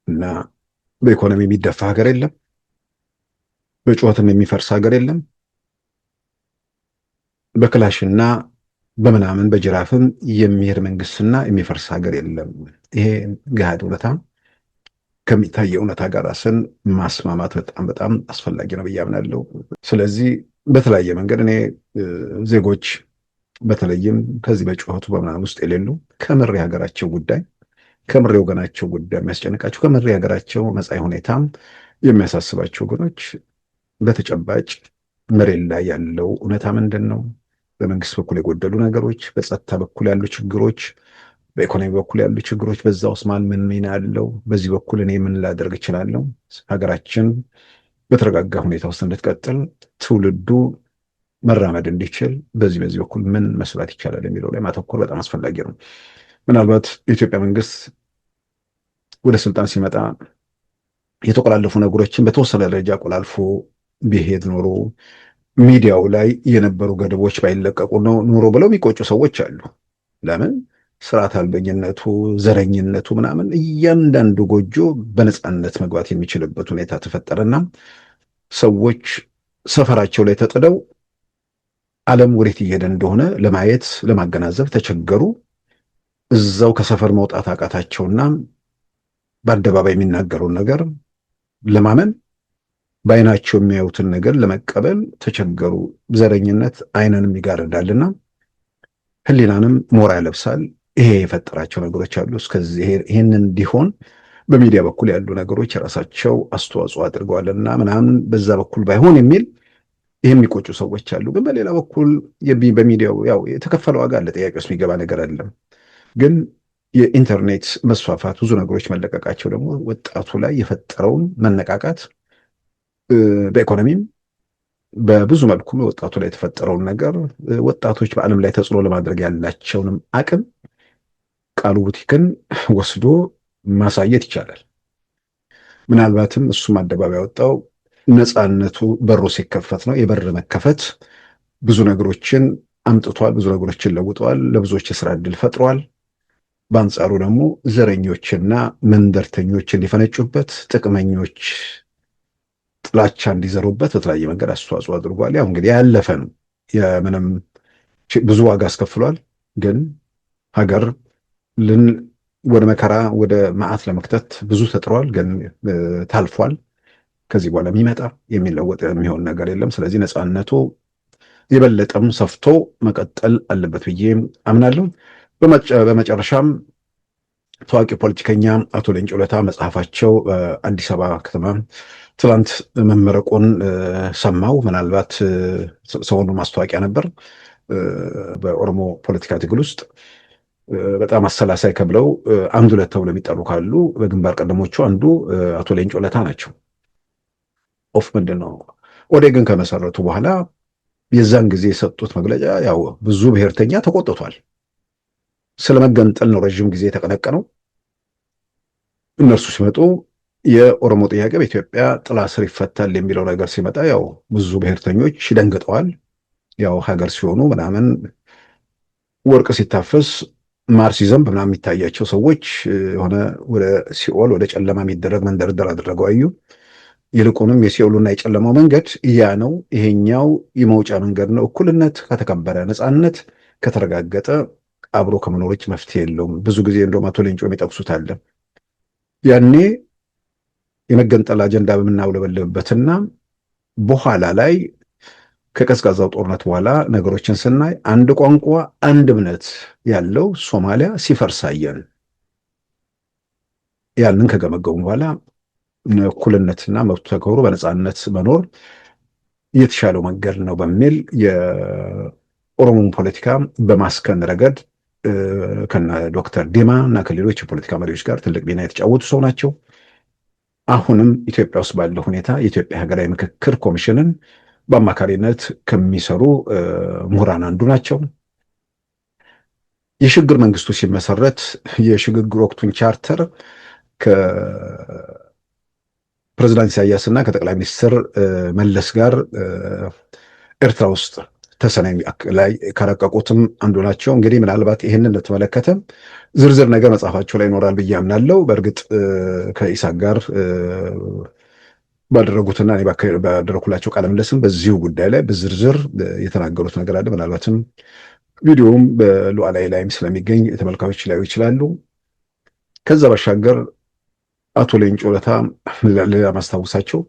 Speaker 1: እና በኢኮኖሚ የሚደፋ ሀገር የለም፣ በጩኸትም የሚፈርስ ሀገር የለም፣ በክላሽና በምናምን በጅራፍም የሚሄድ መንግስትና የሚፈርስ ሀገር የለም። ይሄ ገሃድ እውነታ ከሚታየው እውነታ ጋር ራስን ማስማማት በጣም በጣም አስፈላጊ ነው ብዬ አምናለሁ። ስለዚህ በተለያየ መንገድ እኔ ዜጎች በተለይም ከዚህ በጩኸቱ በምናምን ውስጥ የሌሉ ከምር የሀገራቸው ጉዳይ ከምር የወገናቸው ጉዳይ የሚያስጨንቃቸው ከምር የሀገራቸው መጻኢ ሁኔታም የሚያሳስባቸው ወገኖች በተጨባጭ መሬት ላይ ያለው እውነታ ምንድን ነው? በመንግስት በኩል የጎደሉ ነገሮች፣ በጸጥታ በኩል ያሉ ችግሮች፣ በኢኮኖሚ በኩል ያሉ ችግሮች፣ በዛ ውስጥ ማን ምን ሚና አለው? በዚህ በኩል እኔ ምን ላደርግ እችላለሁ? ሀገራችን በተረጋጋ ሁኔታ ውስጥ እንድትቀጥል ትውልዱ መራመድ እንዲችል በዚህ በኩል ምን መስራት ይቻላል የሚለው ላይ ማተኮር በጣም አስፈላጊ ነው። ምናልባት የኢትዮጵያ መንግስት ወደ ስልጣን ሲመጣ የተቆላለፉ ነገሮችን በተወሰነ ደረጃ ቆላልፎ ቢሄድ ኖሮ ሚዲያው ላይ የነበሩ ገደቦች ባይለቀቁ ነው ኑሮ ብለው የሚቆጩ ሰዎች አሉ። ለምን ስርዓት አልበኝነቱ፣ ዘረኝነቱ ምናምን እያንዳንዱ ጎጆ በነፃነት መግባት የሚችልበት ሁኔታ ተፈጠረና ሰዎች ሰፈራቸው ላይ ተጥደው ዓለም ወዴት እየሄደ እንደሆነ ለማየት ለማገናዘብ ተቸገሩ። እዛው ከሰፈር መውጣት አቃታቸውና በአደባባይ የሚናገሩን ነገር ለማመን በአይናቸው የሚያዩትን ነገር ለመቀበል ተቸገሩ። ዘረኝነት አይንንም ይጋርዳልና ሕሊናንም ሞራ ያለብሳል። ይሄ የፈጠራቸው ነገሮች አሉ። እስከዚህ ይሄንን እንዲሆን በሚዲያ በኩል ያሉ ነገሮች የራሳቸው አስተዋጽኦ አድርገዋልና ምናምን በዛ በኩል ባይሆን የሚል ይህ የሚቆጩ ሰዎች አሉ። ግን በሌላ በኩል በሚዲያው ያው የተከፈለ ዋጋ አለ። ጥያቄ ውስጥ የሚገባ ነገር አይደለም። ግን የኢንተርኔት መስፋፋት ብዙ ነገሮች መለቀቃቸው ደግሞ ወጣቱ ላይ የፈጠረውን መነቃቃት በኢኮኖሚም በብዙ መልኩም ወጣቱ ላይ የተፈጠረውን ነገር ወጣቶች በዓለም ላይ ተጽዕኖ ለማድረግ ያላቸውንም አቅም ቃሉ ቡቲክን ወስዶ ማሳየት ይቻላል። ምናልባትም እሱም አደባባይ ያወጣው ነፃነቱ በሩ ሲከፈት ነው። የበር መከፈት ብዙ ነገሮችን አምጥቷል፣ ብዙ ነገሮችን ለውጠዋል፣ ለብዙዎች የስራ ዕድል ፈጥሯል። በአንጻሩ ደግሞ ዘረኞችና መንደርተኞች እንዲፈነጩበት፣ ጥቅመኞች ጥላቻ እንዲዘሩበት በተለያየ መንገድ አስተዋጽኦ አድርጓል። ያው እንግዲህ ያለፈ ነው። የምንም ብዙ ዋጋ አስከፍሏል። ግን ሀገር ወደ መከራ ወደ መዓት ለመክተት ብዙ ተጥሯል። ግን ታልፏል። ከዚህ በኋላ የሚመጣ የሚለወጥ የሚሆን ነገር የለም። ስለዚህ ነፃነቱ የበለጠም ሰፍቶ መቀጠል አለበት ብዬ አምናለሁ። በመጨረሻም ታዋቂ ፖለቲከኛ አቶ ሌንጮ ለታ መጽሐፋቸው አዲስ አበባ ከተማ ትላንት መመረቁን ሰማው። ምናልባት ሰሞኑን ማስታወቂያ ነበር። በኦሮሞ ፖለቲካ ትግል ውስጥ በጣም አሰላሳይ ከብለው አንድ ሁለት ተብለው የሚጠሩ ካሉ በግንባር ቀደሞቹ አንዱ አቶ ሌንጮ ለታ ናቸው። ኦፍ ምንድን ነው ኦዴግን ከመሰረቱ በኋላ የዛን ጊዜ የሰጡት መግለጫ ያው ብዙ ብሔርተኛ ተቆጥቷል። ስለመገንጠል ነው ረዥም ጊዜ የተቀነቀነው። እነርሱ ሲመጡ የኦሮሞ ጥያቄ በኢትዮጵያ ጥላ ስር ይፈታል የሚለው ነገር ሲመጣ ያው ብዙ ብሔርተኞች ደንግጠዋል። ያው ሀገር ሲሆኑ ምናምን ወርቅ ሲታፈስ ማር ሲዘንብ ምናምን የሚታያቸው ሰዎች የሆነ ወደ ሲኦል ወደ ጨለማ የሚደረግ መንደርደር አደረገው አዩ። ይልቁንም የሲኦሉና የጨለማው መንገድ ያ ነው። ይሄኛው የመውጫ መንገድ ነው። እኩልነት ከተከበረ፣ ነፃነት ከተረጋገጠ አብሮ ከመኖሮች መፍትሄ የለውም። ብዙ ጊዜ እንደውም አቶ ሌንጮ የሚጠቅሱት አለ። ያኔ የመገንጠል አጀንዳ በምናውለበልብበትና በኋላ ላይ ከቀዝቃዛው ጦርነት በኋላ ነገሮችን ስናይ አንድ ቋንቋ፣ አንድ እምነት ያለው ሶማሊያ ሲፈርሳየን ያንን ከገመገሙ በኋላ እኩልነትና መብቱ ተከብሮ በነፃነት መኖር የተሻለው መንገድ ነው በሚል የኦሮሞን ፖለቲካ በማስከን ረገድ ከነ ዶክተር ዲማ እና ከሌሎች የፖለቲካ መሪዎች ጋር ትልቅ ሚና የተጫወቱ ሰው ናቸው። አሁንም ኢትዮጵያ ውስጥ ባለው ሁኔታ የኢትዮጵያ ሀገራዊ ምክክር ኮሚሽንን በአማካሪነት ከሚሰሩ ምሁራን አንዱ ናቸው። የሽግግር መንግስቱ ሲመሰረት የሽግግር ወቅቱን ቻርተር ከፕሬዚዳንት ኢሳያስ እና ከጠቅላይ ሚኒስትር መለስ ጋር ኤርትራ ውስጥ ተሰናይ ላይ ካረቀቁትም አንዱ ናቸው። እንግዲህ ምናልባት ይህንን ለተመለከተ ዝርዝር ነገር መጽሐፋቸው ላይ ይኖራል ብዬ አምናለሁ። በእርግጥ ከኢሳቅ ጋር ባደረጉትና እኔ ባደረኩላቸው ቃለ ምልልስም በዚሁ ጉዳይ ላይ በዝርዝር የተናገሩት ነገር አለ። ምናልባትም ቪዲዮውም በሉዓላዊ ላይም ስለሚገኝ ተመልካቾች ላዩ ይችላሉ። ከዛ ባሻገር አቶ ሌንጮ ለታ ለማስታወሳቸው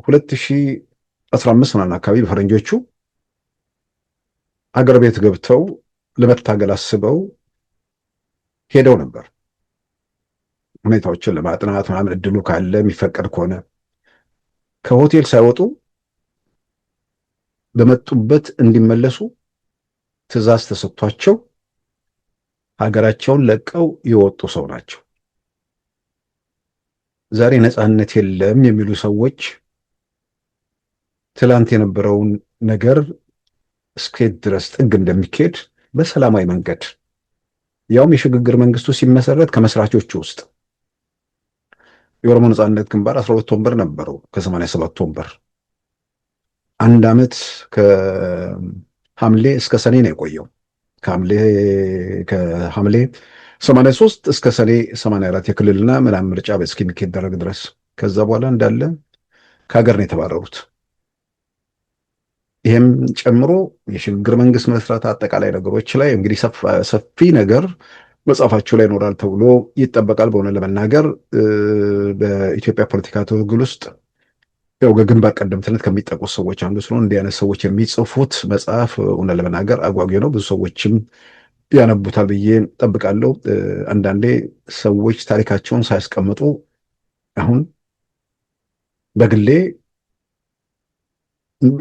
Speaker 1: 2015 ምናምን አካባቢ በፈረንጆቹ አገር ቤት ገብተው ለመታገል አስበው ሄደው ነበር። ሁኔታዎችን ለማጥናት ምናምን እድሉ ካለ የሚፈቀድ ከሆነ ከሆቴል ሳይወጡ በመጡበት እንዲመለሱ ትዕዛዝ ተሰጥቷቸው ሀገራቸውን ለቀው የወጡ ሰው ናቸው። ዛሬ ነፃነት የለም የሚሉ ሰዎች ትላንት የነበረውን ነገር እስከየት ድረስ ጥግ እንደሚካሄድ በሰላማዊ መንገድ ያውም የሽግግር መንግስቱ ሲመሰረት ከመስራቾቹ ውስጥ የኦሮሞ ነፃነት ግንባር 12 ወንበር ነበረው ከ87 ወንበር 1 ዓመት ከሐምሌ እስከ ሰኔ ነው የቆየው። ከሐምሌ 83 እስከ ሰኔ 84 የክልልና ምናምን ምርጫ እስኪደረግ ድረስ። ከዛ በኋላ እንዳለ ከሀገር ነው የተባረሩት። ይህም ጨምሮ የሽግግር መንግስት መስራት አጠቃላይ ነገሮች ላይ እንግዲህ ሰፊ ነገር መጽሐፋቸው ላይ ይኖራል ተብሎ ይጠበቃል። በሆነ ለመናገር በኢትዮጵያ ፖለቲካ ትግል ውስጥ ያው በግንባር ቀደምትነት ከሚጠቁት ሰዎች አንዱ ስለሆነ እንዲህ አይነት ሰዎች የሚጽፉት መጽሐፍ እውነት ለመናገር አጓጊ ነው። ብዙ ሰዎችም ያነቡታል ብዬ ጠብቃለሁ። አንዳንዴ ሰዎች ታሪካቸውን ሳያስቀምጡ አሁን በግሌ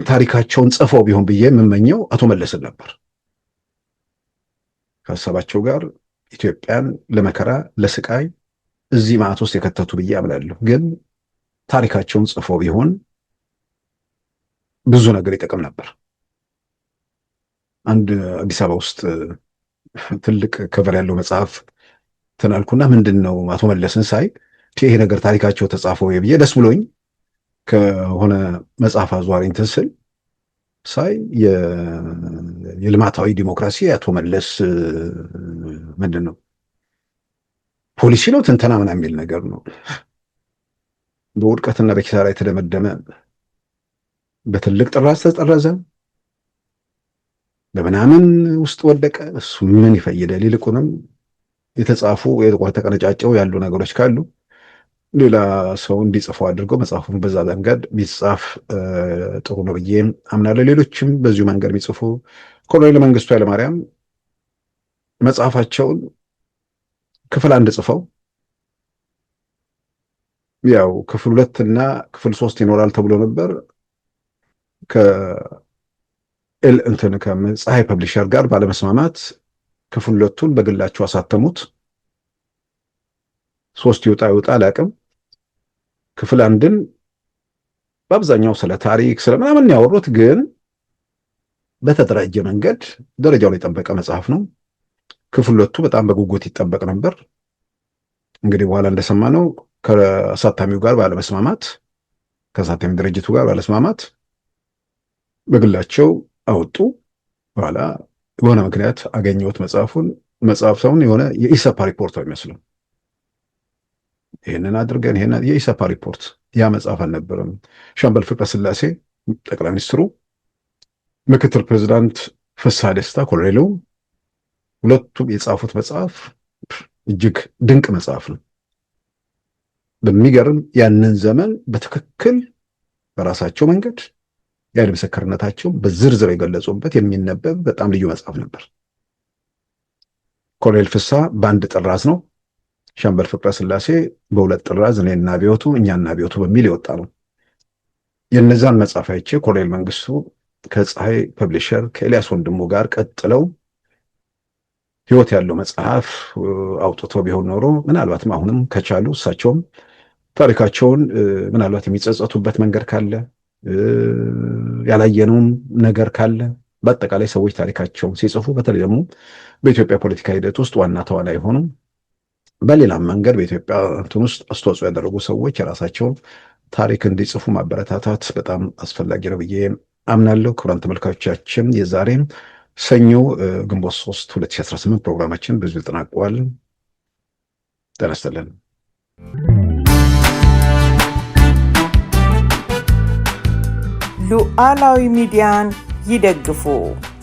Speaker 1: ታሪካቸውን ጽፈው ቢሆን ብዬ የምመኘው አቶ መለስን ነበር። ከሀሳባቸው ጋር ኢትዮጵያን ለመከራ ለስቃይ እዚህ ማዕት ውስጥ የከተቱ ብዬ አምናለሁ። ግን ታሪካቸውን ጽፈው ቢሆን ብዙ ነገር ይጠቅም ነበር። አንድ አዲስ አበባ ውስጥ ትልቅ ከቨር ያለው መጽሐፍ ተናልኩና ምንድን ነው አቶ መለስን ሳይ ይሄ ነገር ታሪካቸው ተጻፈው ብዬ ደስ ብሎኝ ከሆነ መጽሐፍ አዟሪ እንትን ስል ሳይ የልማታዊ ዲሞክራሲ አቶ መለስ ምንድን ነው ፖሊሲ ነው ትንተና ምናምን የሚል ነገር ነው። በውድቀትና በኪሳራ የተደመደመ በትልቅ ጥራዝ ተጠረዘ፣ በምናምን ውስጥ ወደቀ። እሱ ምን ይፈይዳል? ይልቁንም የተጻፉ ተቀነጫጨው ያሉ ነገሮች ካሉ ሌላ ሰው እንዲጽፈው አድርገው መጽሐፉን በዛ መንገድ ቢጻፍ ጥሩ ነው ብዬ አምናለሁ። ሌሎችም በዚሁ መንገድ ቢጽፉ ኮሎኔል መንግስቱ ኃይለማርያም መጽሐፋቸውን ክፍል 1 ጽፈው ያው ክፍል 2 እና ክፍል 3 ይኖራል ተብሎ ነበር። ከፀሐይ ፐብሊሸር ጋር ባለመስማማት ክፍል 2ቱን በግላቸው አሳተሙት። 3 ይውጣ አላውቅም። ክፍል 1ን በአብዛኛው ስለ ታሪክ ስለምናምን ያወሩት፣ ግን በተደራጀ መንገድ ደረጃውን የጠበቀ መጽሐፍ ነው። ክፍል 2ቱ በጣም በጉጉት ይጠበቅ ነበር። እንግዲህ በኋላ እንደሰማነው ከአሳታሚው ጋር ባለመስማማት ከአሳታሚ ድርጅቱ ጋር ባለመስማማት በግላቸው አወጡ። በኋላ በሆነ ምክንያት አገኘሁት መጽሐፍ ሳይሆን የሆነ የኢሰፓ ሪፖርት ነው የሚመስለው። ይህንን አድርገን የኢሰፓ ሪፖርት ያ መጽሐፍ አልነበረም። ሻምበል ፍቅረ ስላሴ ጠቅላይ ሚኒስትሩ፣ ምክትል ፕሬዚዳንት ፍስሐ ደስታ ኮሎኔሉ ሁለቱም የጻፉት መጽሐፍ እጅግ ድንቅ መጽሐፍ ነው። በሚገርም ያንን ዘመን በትክክል በራሳቸው መንገድ የዓይን ምስክርነታቸው በዝርዝር የገለጹበት የሚነበብ በጣም ልዩ መጽሐፍ ነበር። ኮሎኔል ፍስሐ በአንድ ጥራዝ ነው። ሻምበል ፍቅረ ስላሴ በሁለት ጥራዝ እኔና አብዮቱ እኛና አብዮቱ በሚል የወጣ ነው። የነዛን መጽሐፍ አይቼ ኮሎኔል መንግስቱ ከፀሐይ ፐብሊሸር ከኤልያስ ወንድሙ ጋር ቀጥለው ህይወት ያለው መጽሐፍ አውጥቶ ቢሆን ኖሮ ምናልባትም አሁንም ከቻሉ እሳቸውም ታሪካቸውን ምናልባት የሚጸጸቱበት መንገድ ካለ ያላየነውም ነገር ካለ በአጠቃላይ ሰዎች ታሪካቸውን ሲጽፉ በተለይ ደግሞ በኢትዮጵያ ፖለቲካ ሂደት ውስጥ ዋና ተዋናይ ሆኑ በሌላም መንገድ በኢትዮጵያ እንትን ውስጥ አስተዋጽኦ ያደረጉ ሰዎች የራሳቸውን ታሪክ እንዲጽፉ ማበረታታት በጣም አስፈላጊ ነው ብዬ አምናለሁ። ክቡራን ተመልካቾቻችን የዛሬ ሰኞ ግንቦት 3 2018 ፕሮግራማችን በዚሁ ተጠናቋል። ጤና ይስጥልን።
Speaker 3: ሉዓላዊ ሚዲያን ይደግፉ።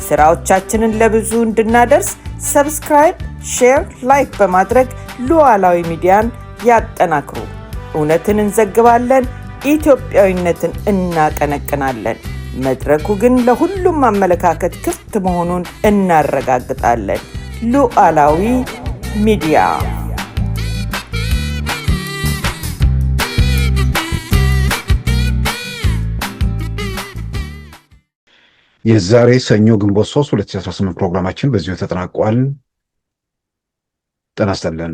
Speaker 3: ስራዎቻችንን ለብዙ እንድናደርስ ሰብስክራይብ፣ ሼር፣ ላይክ በማድረግ ሉዓላዊ ሚዲያን ያጠናክሩ። እውነትን እንዘግባለን፣ ኢትዮጵያዊነትን እናቀነቅናለን። መድረኩ ግን ለሁሉም አመለካከት ክፍት መሆኑን እናረጋግጣለን። ሉዓላዊ ሚዲያ
Speaker 1: የዛሬ ሰኞ ግንቦት 3 2018 ፕሮግራማችን በዚሁ ተጠናቋል። ጤና ይስጥልን።